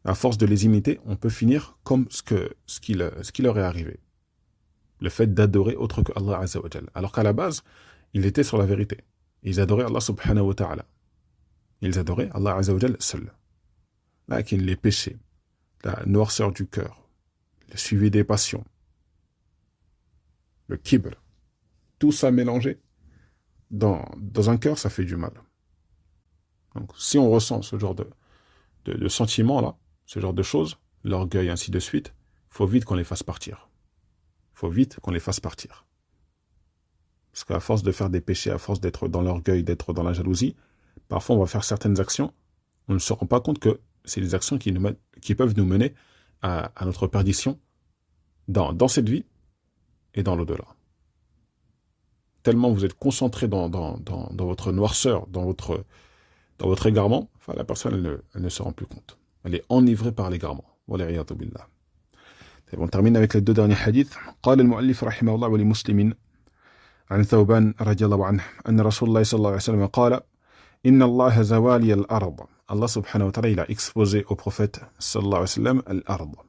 À force de les imiter, on peut finir comme ce qui leur est arrivé. Le fait d'adorer autre que Allah Azza wa Jal. Alors qu'à la base, ils étaient sur la vérité. Ils adoraient Allah subhanahu wa ta'ala. Ils adoraient Allah Azza wa Jal seul. Là, qu'il les péchés, la noirceur du cœur, le suivi des passions, le kibr, tout ça mélangé dans un cœur, ça fait du mal. Donc, si on ressent ce genre de sentiments-là, ce genre de choses, l'orgueil, ainsi de suite, il faut vite qu'on les fasse partir. Il faut vite qu'on les fasse partir. Parce qu'à force de faire des péchés, à force d'être dans l'orgueil, d'être dans la jalousie, parfois on va faire certaines actions, on ne se rend pas compte que c'est des actions qui peuvent nous mener à notre perdition dans cette vie et dans l'au-delà. Tellement vous êtes concentré dans votre noirceur, dans votre égarement, enfin la personne elle ne se rend plus compte. Elle est enivrée par l'égarement. Wal'iyadu billah. On termine avec les deux derniers hadiths. قال المؤلف رحمه الله ولمسلم عن ثوبان رضي الله عنه أن رسول الله صلى الله عليه وسلم قال إن الله زوالي الأرض. Allah subhanahu wa ta'ala il a exposé au prophète sallallahu alayhi wa sallam al-ard.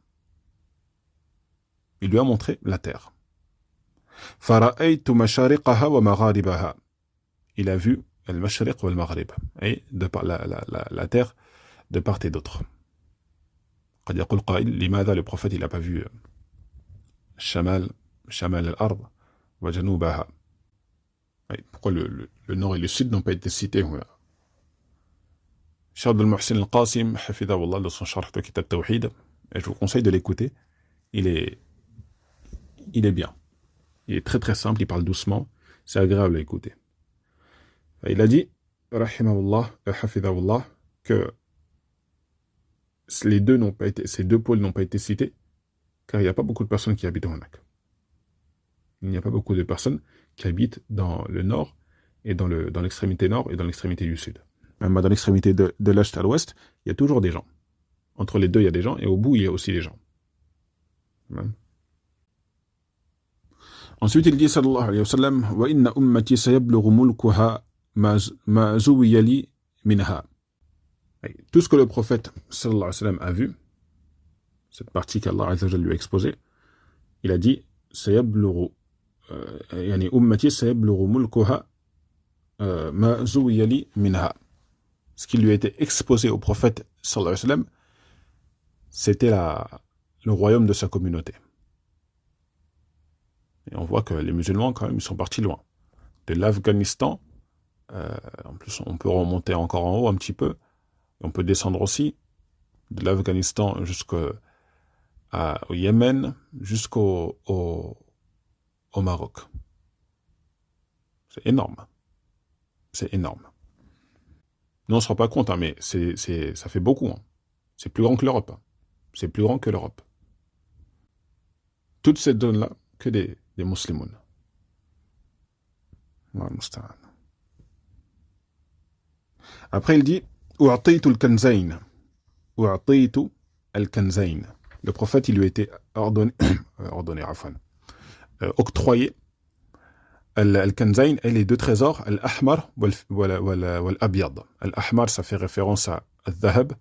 Il lui a montré la terre. فرأيت مشارقها ومغاربها. Il a vu al-mashriq wa al-maghrib. Et la terre de part et d'autre. قد يقول قائل لماذا le prophète il n'a pas vu شمال الأرض وجنوبها. Pourquoi le nord et le sud n'ont pas été cités? Cheikh Abdel Mohsin Al-Qasim, hafidhahullah, dans son sharh de Kitab Tawhid, et je vous conseille de l'écouter, il est bien. Il est très très simple, il parle doucement, c'est agréable à écouter. Il a dit, rahimahullah, hafidhahullah, que ces deux pôles n'ont pas été cités, car il n'y a pas beaucoup de personnes qui habitent Honak. Il n'y a pas beaucoup de personnes qui habitent dans le nord et dans l'extrémité nord et dans l'extrémité du sud. Même dans l'extrémité de l'est à l'ouest, il y a toujours des gens. Entre les deux, il y a des gens, et au bout, il y a aussi des gens. Ensuite, il dit, sallallahu alayhi wa sallam, « Wa inna ummati sayablughu mulkuha ma zuwiya li minha » Tout ce que le prophète, sallallahu alayhi wa sallam, a vu, cette partie qu'Allah azza wa jalla lui a exposée, il a dit, « Sayablughu, yani ummati sayablughu mulkuha ma zuwiya li minha » Ce qui lui a été exposé au prophète, sallallahu alayhi wa sallam, c'était le royaume de sa communauté. Et on voit que les musulmans, quand même, ils sont partis loin. De l'Afghanistan, en plus, on peut remonter encore en haut un petit peu, et on peut descendre aussi, de l'Afghanistan jusqu'au Yémen, jusqu'au Maroc. C'est énorme. C'est énorme. Nous, on ne se rend pas compte, hein, mais ça fait beaucoup. Hein. C'est plus grand que l'Europe. Hein. C'est plus grand que l'Europe. Toute cette zone-là, que des musulmans. Après, il dit U'ataytu al-kanzayn. U'ataytu al-kanzayn. Le prophète, il lui a été octroyé al-kanzayn et les deux trésors, al-ahmar wal-abyad. Al-ahmar, ça fait référence à al-dhahab,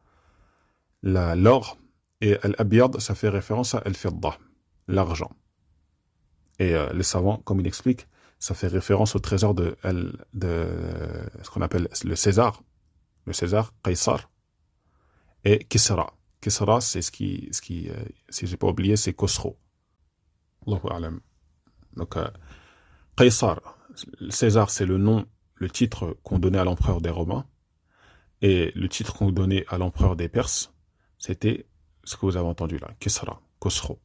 l'or, et al-abyad, ça fait référence à al-fidda, l'argent. Et les savants, comme il explique, ça fait référence au trésor de ce qu'on appelle le César, Qaysar, et Kisra. Kisra, c'est ce qui si j'ai pas oublié, c'est Khosrow. Allahu a'lam. Donc, Qaysar, César, c'est le titre qu'on donnait à l'empereur des Romains, et le titre qu'on donnait à l'empereur des Perses, c'était ce que vous avez entendu là, Kisra, Khosrow.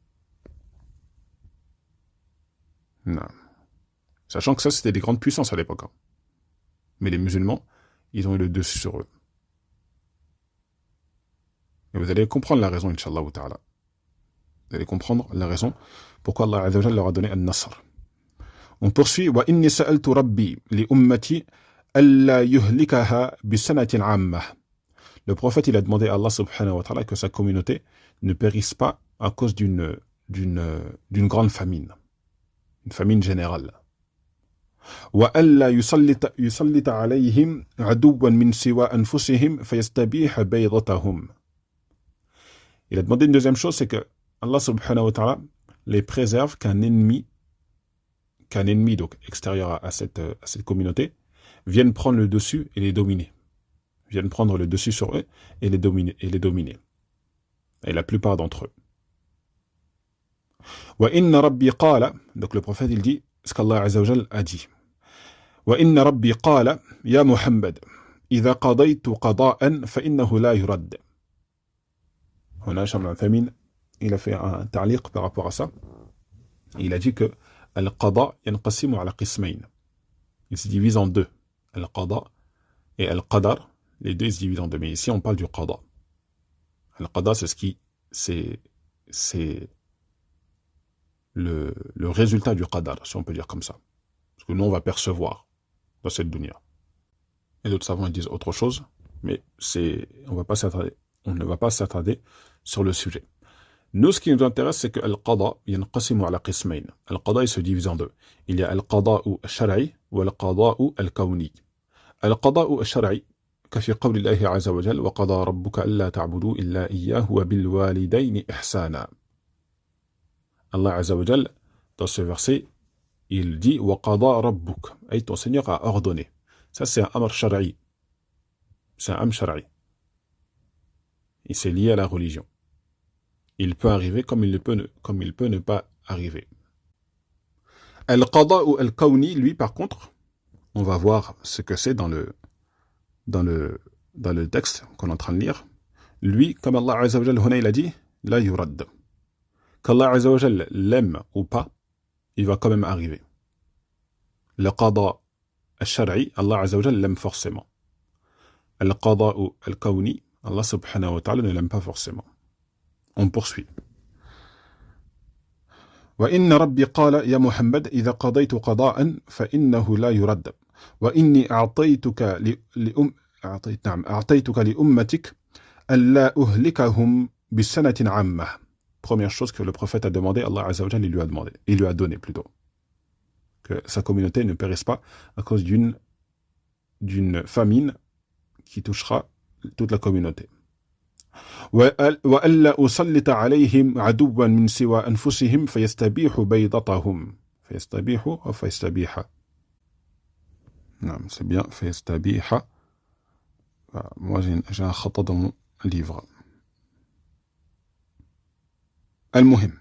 Non. Sachant que ça, c'était des grandes puissances à l'époque. Hein. Mais les musulmans, ils ont eu le dessus sur eux. Et vous allez comprendre la raison, Inch'Allah ta'ala. Vous allez comprendre la raison pourquoi Allah Azza wa Jalla leur a donné An-Nasr. On poursuit. Wa inni sa'altu rabbi li ummati alla yuhlikaha bi sanatin 'ammah. Le prophète, il a demandé à Allah subhanahu wa ta'ala que sa communauté ne périsse pas à cause d'une grande famine. Une famine générale. وَأَلَّا يُسَلِّطَ عَلَيْهِمْ عَدُوًّا مِنْ سِوَى أَنفُسِهِمْ فَيَسْتَبِيحَ بَيْضَتَهُمْ. Il a demandé une deuxième chose, c'est que Allah subhanahu wa ta'ala les préserve qu'un ennemi donc extérieur à cette communauté vienne prendre le dessus et les dominer. Vienne prendre le dessus sur eux et les dominer. Et la plupart d'entre eux. وَإِنَّ رَبِّي قَالَ, donc le prophète il dit ce qu'Allah Azza wa Jal a dit. وَإِنَّ رَبِّي قَالَ يَا مُحَمَّدْ إِذَا قَضَيْتُ قَضَاءً فَإِنَّهُ لَا يُرَدْ. هنا Sham al-Thamin, il a fait un ta'liq par rapport à ça. Il a dit que al-qada yanqasimu ala qismayn. Il se divise en deux. Al-qada et al-qadar, les deux se divisent en deux. Mais ici on parle du qada. Al-qada, c'est le résultat du qadar, si on peut dire comme ça. Parce que nous, on va percevoir dans cette dunya. Et d'autres savants ils disent autre chose, mais on ne va pas s'attarder sur le sujet. Nous, ce qui nous intéresse, c'est que al-qada yanqasimu ala qismayn. Al-qada, il se divise en deux. Il y a al-qada'u al-shar'i ou al-qada'u al-kawni. Al-qada'u al-shar'i, كفي قول الله عز وجل وقضى ربك ألا تعبدوا إلا إياه وبالوالدين إحسانا. Allah Azza wa Jal, dans ce verset, il dit وَقَضَى رَبُّكَ, et ton Seigneur a ordonné. Ça, c'est un amr shar'i. C'est un amr shar'i. Et c'est lié à la religion. Il peut arriver comme il peut ne pas arriver. Al-qada ou al-kawni, lui, par contre, on va voir ce que c'est dans le texte qu'on est en train de lire. Lui, comme Allah Azza wa Jal, il a dit la yurad. Qu'Allah Azza wa Jal l'aime ou pas, il va quand même arriver. Le qada al-shar'i, Allah Azza wa Jal l'aime forcément. Le qada ou al-kawni, Allah subhanahu wa ta'ala ne l'aime pas forcément. On poursuit. وإن ربي قال يا محمد إذا قضيت قضاء فإنه لا يرد وإني أعطيتك لأمتك ألا أهلكهم بسنة عامة. Première chose que le prophète a demandé, Allah Azza wa Jalla il lui a donné plutôt. Que sa communauté ne périsse pas à cause d'une famine qui touchera toute la communauté. وَأَلَّا أُسَلِّطَ عَلَيْهِمْ عَدُوًّا مِنْ سِوَى أَنفُسِهِمْ فَيَسْتَبِيحُ بَيْضَتَهُمْ. فَيَسْتَبِيحُ ou فَيَسْتَبِيحَ. Non, c'est bien, فَيَسْتَبِيحَ. Moi, j'ai un khata dans mon livre. المهم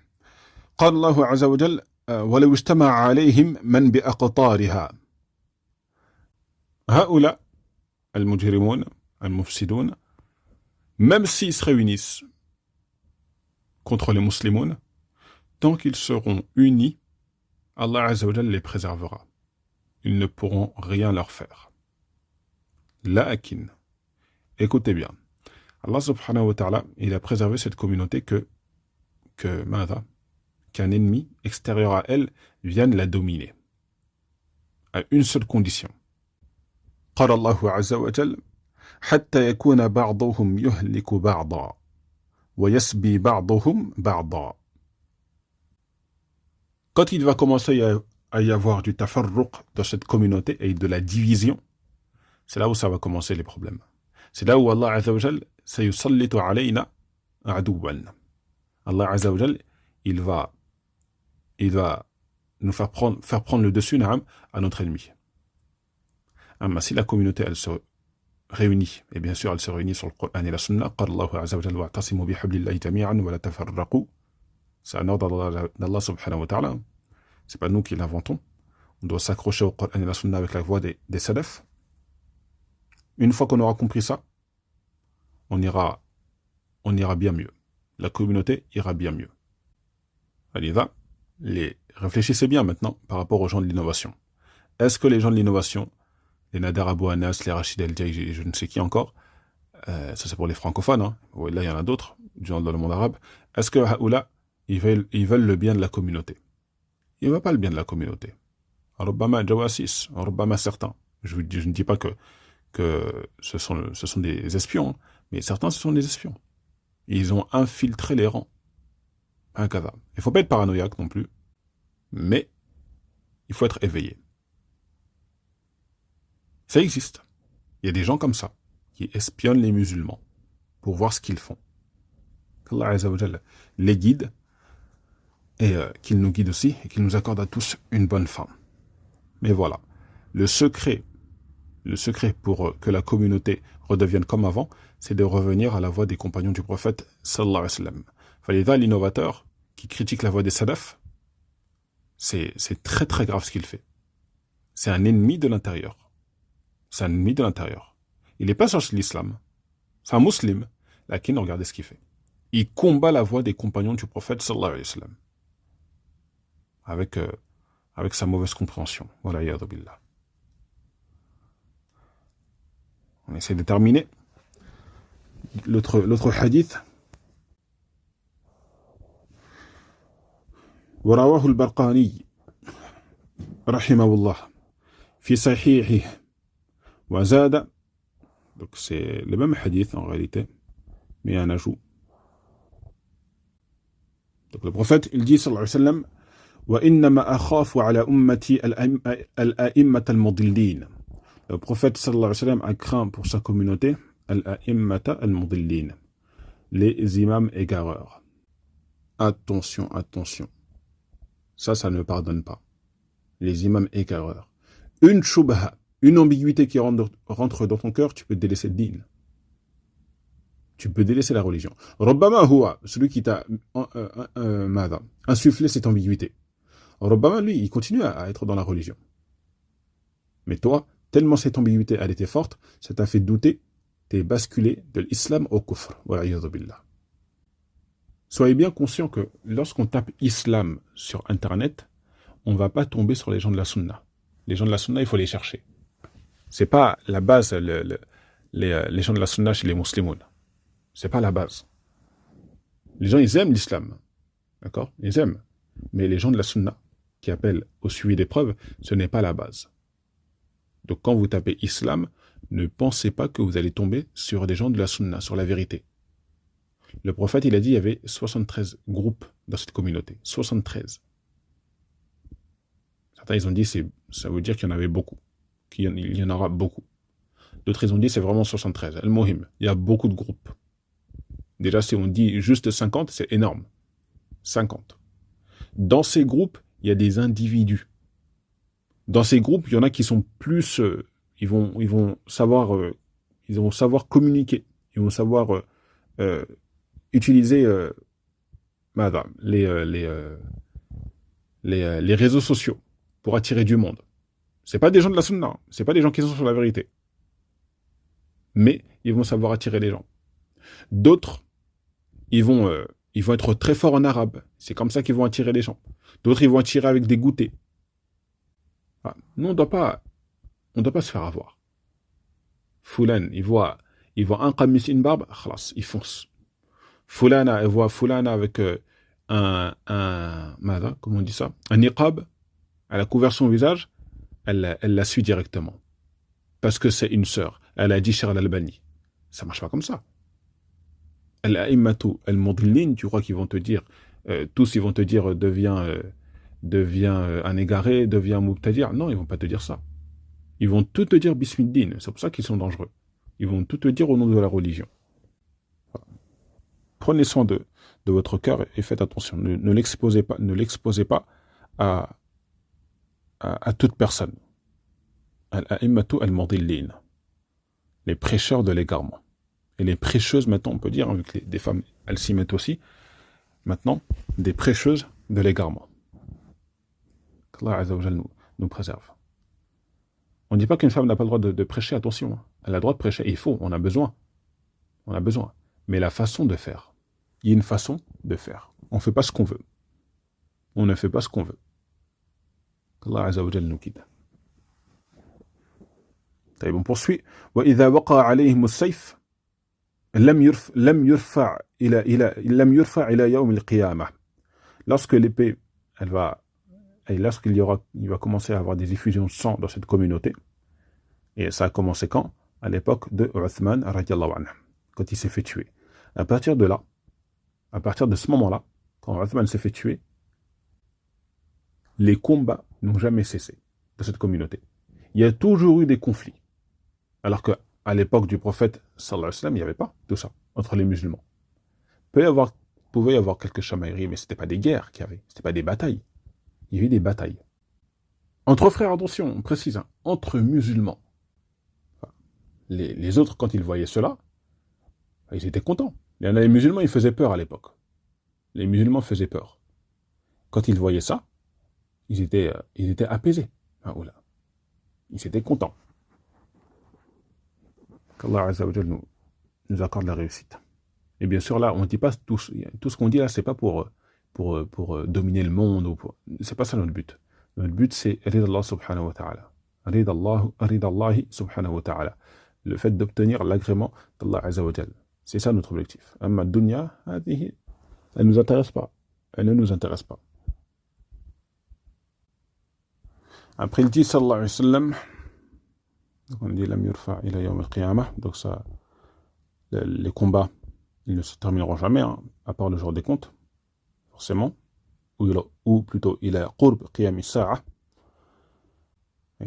قال الله عز وجل ولو اجتمع عليهم من بأقطارها. هؤلاء المجرمون المفسدون même s'ils se réunissent contre les musulmans, tant qu'ils seront unis, Allah Azza wa Jalla les préservera. Ils ne pourront rien leur faire. Lakin, écoutez bien, Allah subhanahu wa ta'ala, il a préservé cette communauté qu'un ennemi extérieur à elle vienne la dominer. À une seule condition. قال الله عز وجل حتى يكون بعضهم يهلك بعضا ويسبي بعضهم بعضا. Quand il va commencer à y avoir du tafarruq dans cette communauté et de la division, c'est là où ça va commencer les problèmes. C'est là où Allah Azza wa Jal sayusallitu alayna aduwan. Allah Azza wa Jal, il va nous faire prendre le dessus à notre ennemi. Si la communauté elle se réunit, et bien sûr elle se réunit sur le Coran et la Sunna, قال الله عز وجل واعتصموا بحبل الله جميعا ولا تفرقوا. C'est un ordre d'Allah subhanahu wa ta'ala. C'est pas nous qui l'inventons. On doit s'accrocher au Coran et la Sunna avec la voix des salafs. Une fois qu'on aura compris ça, on ira bien mieux. La communauté ira bien mieux. Allez, réfléchissez bien maintenant par rapport aux gens de l'innovation. Est-ce que les gens de l'innovation, les Nader Abou Anas, les Rachid El-Djaï, et je ne sais qui encore, ça c'est pour les francophones, hein. Là il y en a d'autres, dans le monde arabe, est-ce que Haoula, ils veulent le bien de la communauté? Ils ne veulent pas le bien de la communauté. Rubbama Jawassis, Rubbama certains. Je ne dis pas que ce sont des espions, hein, mais certains ce sont des espions. Ils ont infiltré les rangs. Un cadavre. Il ne faut pas être paranoïaque non plus, mais il faut être éveillé. Ça existe. Il y a des gens comme ça, qui espionnent les musulmans pour voir ce qu'ils font. Qu'Allah Azza wa Jalla les guide, et qu'il nous guide aussi, et qu'il nous accorde à tous une bonne fin. Mais voilà, le secret pour que la communauté redevienne comme avant, c'est de revenir à la voie des compagnons du prophète sallallahu alayhi wa sallam. Falida, l'innovateur qui critique la voie des salafs, c'est très très grave ce qu'il fait. C'est un ennemi de l'intérieur. C'est un ennemi de l'intérieur. Il n'est pas sur l'islam. C'est un musulman. Lakin, regardez ce qu'il fait. Il combat la voie des compagnons du prophète sallallahu alayhi wa sallam. Avec sa mauvaise compréhension. Voilà, yadu billah. On essaie de terminer. L'autre hadith. ورواه البرقاني رحمه الله في صحيحه وزاد. Donc c'est le même hadith en réalité, mais un ajout. Donc le prophète il dit sallallahu alayhi wa sallam وإنما أخاف على أمتي الأئمة المضلين. Le prophète sallallahu alayhi wa sallam a craint pour sa communauté الأئمة المضلين, les imams égareurs. Attention, attention. Ça ne pardonne pas. Les imams égareurs. Une shubha, une ambiguïté qui rentre dans ton cœur, tu peux délaisser le din. Tu peux délaisser la religion. Rabbama huwa, celui qui t'a insufflé cette ambiguïté. Rabbama, lui, il continue à être dans la religion. Mais toi, tellement cette ambiguïté, elle était forte, ça t'a fait douter, t'es basculé de l'islam au kufr. Wa a'yadhu billah. Soyez bien conscient que lorsqu'on tape islam sur internet, on ne va pas tomber sur les gens de la sunna. Les gens de la sunna, il faut les chercher. C'est pas la base, les gens de la sunna chez les musulmans. C'est pas la base. Les gens, ils aiment l'islam. D'accord? Ils aiment. Mais les gens de la sunna, qui appellent au suivi des preuves, ce n'est pas la base. Donc quand vous tapez islam, ne pensez pas que vous allez tomber sur des gens de la sunna, sur la vérité. Le prophète, il a dit qu'il y avait 73 groupes dans cette communauté. 73. Certains, ils ont dit ça veut dire qu'il y en avait beaucoup, qu'il y en aura beaucoup. D'autres, ils ont dit c'est vraiment 73. Al-Mohim, il y a beaucoup de groupes. Déjà, si on dit juste 50, c'est énorme. 50. Dans ces groupes, il y a des individus. Dans ces groupes, il y en a qui sont plus... ils vont savoir communiquer. Ils vont savoir utiliser les réseaux sociaux pour attirer du monde. C'est pas des gens de la sunna, c'est pas des gens qui sont sur la vérité. Mais ils vont savoir attirer les gens. D'autres, ils vont être très forts en arabe. C'est comme ça qu'ils vont attirer les gens. D'autres, ils vont attirer avec des goûters. Ah, nous, on ne doit pas se faire avoir. Foulan, il voit un qamis, une barbe, khalas, il fonce. Foulana, elle voit Foulana avec comment on dit ça? Un niqab, elle a couvert son visage, elle la suit directement. Parce que c'est une sœur. Elle a dit Cheikh Al-Albani. Ça marche pas comme ça. Al-A'immatu al-Mudillin, tu crois qu'ils vont te dire, tous ils vont te dire deviens un égaré, deviens un mubtadir. Non, ils vont pas te dire ça. Ils vont tout te dire bismiddin. C'est pour ça qu'ils sont dangereux. Ils vont tout te dire au nom de la religion. Voilà. Prenez soin de votre cœur et faites attention. Ne l'exposez pas à toute personne. Al-A'immatu al-Mudillin. Les prêcheurs de l'égarement. Et les prêcheuses, maintenant, on peut dire, avec des femmes, elles s'y mettent aussi, maintenant, des prêcheuses de l'égarement. Qu'Allah Azza wa Jal nous préserve. On ne dit pas qu'une femme n'a pas le droit de prêcher, attention. Elle a le droit de prêcher, et il faut, on a besoin. On a besoin. Mais la façon de faire, il y a une façon de faire. On ne fait pas ce qu'on veut. On ne fait pas ce qu'on veut. Qu'Allah Azza wa Jal nous guide. On poursuit. وَإِذَا وَقَعَ عَلَيْهِمُ السَّيْفِ لم يرفع إلى يوم القيامة. Lorsque l'épée, il va commencer à avoir des effusions de sang dans cette communauté. Et ça a commencé quand? À l'époque de Uthman radiyallahu anhu, quand il s'est fait tuer. À partir de ce moment-là, quand Uthman s'est fait tuer, les combats n'ont jamais cessé dans cette communauté. Il y a toujours eu des conflits. Alors qu'à l'époque du prophète, sallallahu alayhi wa sallam, il n'y avait pas tout ça entre les musulmans. Il pouvait y avoir quelques chamailleries, mais ce n'était pas des guerres qu'il y avait, ce n'était pas des batailles. Il y a eu des batailles. Entre frères, attention, on précise, hein, entre musulmans. Les autres, quand ils voyaient cela, ils étaient contents. Les musulmans, ils faisaient peur à l'époque. Les musulmans faisaient peur. Quand ils voyaient ça, ils étaient apaisés. Ah, oula. Ils étaient contents. Qu'Allah Azza wa Jal nous accorde la réussite. Et bien sûr, là, on ne dit pas tout ce qu'on dit là, c'est pas pour dominer le monde. C'est pas ça notre but. Notre but, c'est Rid Allah subhanahu wa ta'ala. Rid Allah subhanahu wa ta'ala. Le fait d'obtenir l'agrément d'Allah Azza wa Jal. C'est ça notre objectif. Amma dunya, elle ne nous intéresse pas. Elle ne nous intéresse pas. Après, il dit, sallallahu alayhi wa sallam, on dit lam yurfa ila yawm al-qiyamah, donc ça, les combats, ils ne se termineront jamais, hein, à part le jour des comptes, forcément, ou plutôt il a qurb qiyam as-sa'a,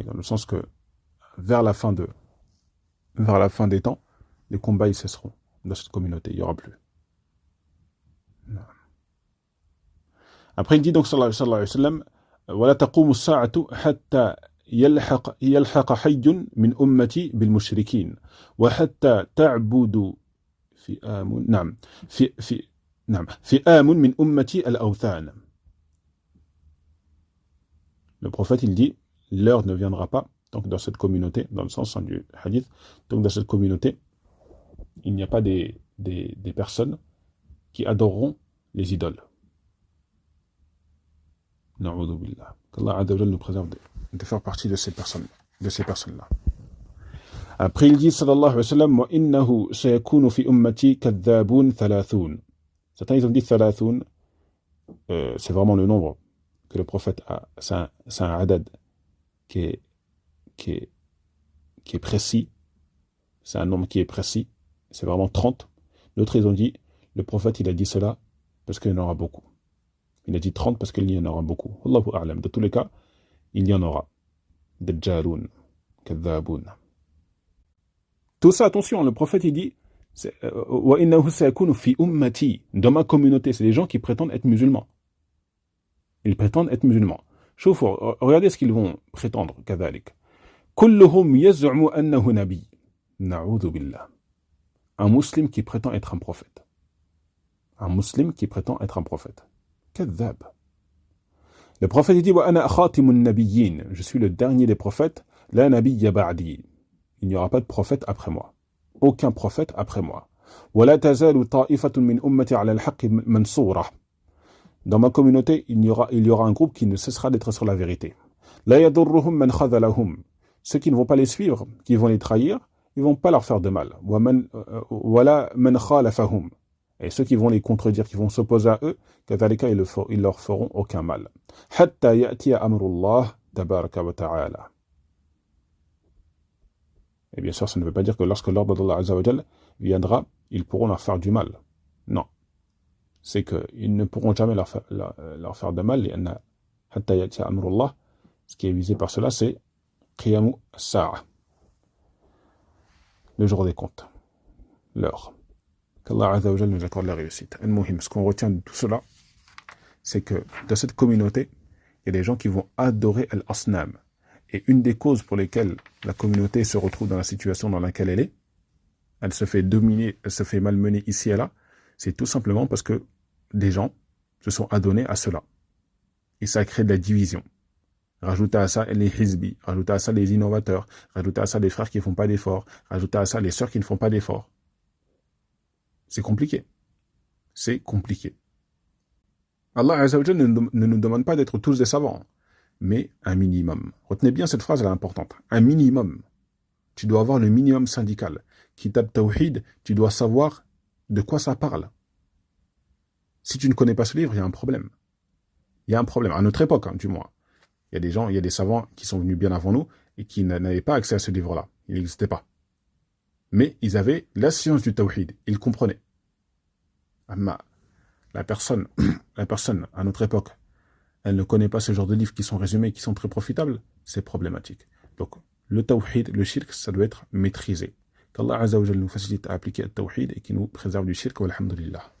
dans le sens que vers la fin des temps, les combats ils cesseront dans cette communauté, il n'y aura plus. Après il dit donc sallallahu alayhi wa sallam, ولا تقوم الساعة حتى يلحق حي من أمتي بالمشركين وحتى تعبد فئام من أمتي الأوثان. Le prophète il dit l'heure ne viendra pas donc dans cette communauté, dans le sens du hadith, donc dans cette communauté il n'y a pas des personnes qui adoreront les idoles. Na'udhu billah. Qu'Allah Azza wa Jalla nous préserve de faire partie de ces personnes-là. Après il dit sallallahu alayhi wa sallam wa innahu sayakunu fi ummati kadhabun thalathun. Certains ils ont dit thalathun c'est vraiment le nombre que le prophète a, c'est un adad qui est, qui est, qui est précis, c'est un nombre qui est précis, c'est vraiment 30. D'autres, ils ont dit, le prophète, il a dit cela parce qu'il y en aura beaucoup. Il a dit 30 parce qu'il y en aura beaucoup. Allahu a'lam. Dans tous les cas, il y en aura. Dajjaloun, kadhaboun. Tout ça, attention, le prophète, il dit, wa innahu sayakunu fi ummati, dans ma communauté, c'est les gens qui prétendent être musulmans. Ils prétendent être musulmans. Choufou, regardez ce qu'ils vont prétendre, kadhalik. Kulluhum yaz'umu annahu nabi. Na'udhu billah. Un musulman qui prétend être un prophète. Un musulman qui prétend être un prophète. Kadhab. Le prophète dit wa ana khatimun nabiyyin. Je suis le dernier des prophètes. La nabiyya ba'di. Il n'y aura pas de prophète après moi. Aucun prophète après moi. Wa la tazalu ta'ifatun min ummati 'ala al-haqqi mansura. Dans ma communauté, il y aura un groupe qui ne cessera d'être sur la vérité. La yadurruhum man khadhalahum. Ceux qui ne vont pas les suivre, qui vont les trahir, ils ne vont pas leur faire de mal. Wala man khalafahum. Et ceux qui vont les contredire, qui vont s'opposer à eux, kadhalika ils leur feront aucun mal. Hatta ya'tiya amrullah tabaraka wa ta'ala. Et bien sûr, ça ne veut pas dire que lorsque l'ordre d'Allah Azza wa Jal viendra, ils pourront leur faire du mal. Non. C'est qu'ils ne pourront jamais leur faire de mal. Hatta ya'tiya amrullah. Ce qui est visé par cela, c'est qiyamu as-sa'a. Le jour des comptes. L'heure. Qu'Allah Azza wa Jal nous accorde la réussite. Ce qu'on retient de tout cela, c'est que dans cette communauté, il y a des gens qui vont adorer al-asnam. Et une des causes pour lesquelles la communauté se retrouve dans la situation dans laquelle elle se fait dominer, elle se fait malmener ici et là, c'est tout simplement parce que des gens se sont adonnés à cela. Et ça crée de la division. Rajoutez à ça les hizbi, rajoutez à ça les innovateurs, rajoutez à ça les frères qui ne font pas d'efforts, rajoutez à ça les sœurs qui ne font pas d'efforts. C'est compliqué. C'est compliqué. Allah Azza wa Jalla ne nous demande pas d'être tous des savants, mais un minimum. Retenez bien cette phrase, elle est importante. Un minimum. Tu dois avoir le minimum syndical. Kitab Tawhid, tu dois savoir de quoi ça parle. Si tu ne connais pas ce livre, il y a un problème. Il y a un problème. À notre époque, du moins. Il y a des gens, il y a des savants qui sont venus bien avant nous et qui n'avaient pas accès à ce livre-là. Il n'existait pas. Mais ils avaient la science du Tawhid. Ils comprenaient. La personne, à notre époque, elle ne connaît pas ce genre de livres qui sont résumés, qui sont très profitables, c'est problématique. Donc, le Tawhid, le shirk, ça doit être maîtrisé. Qu'Allah Azza wa Jalla nous facilite à appliquer le Tawhid et qui nous préserve du shirk, walhamdulillah.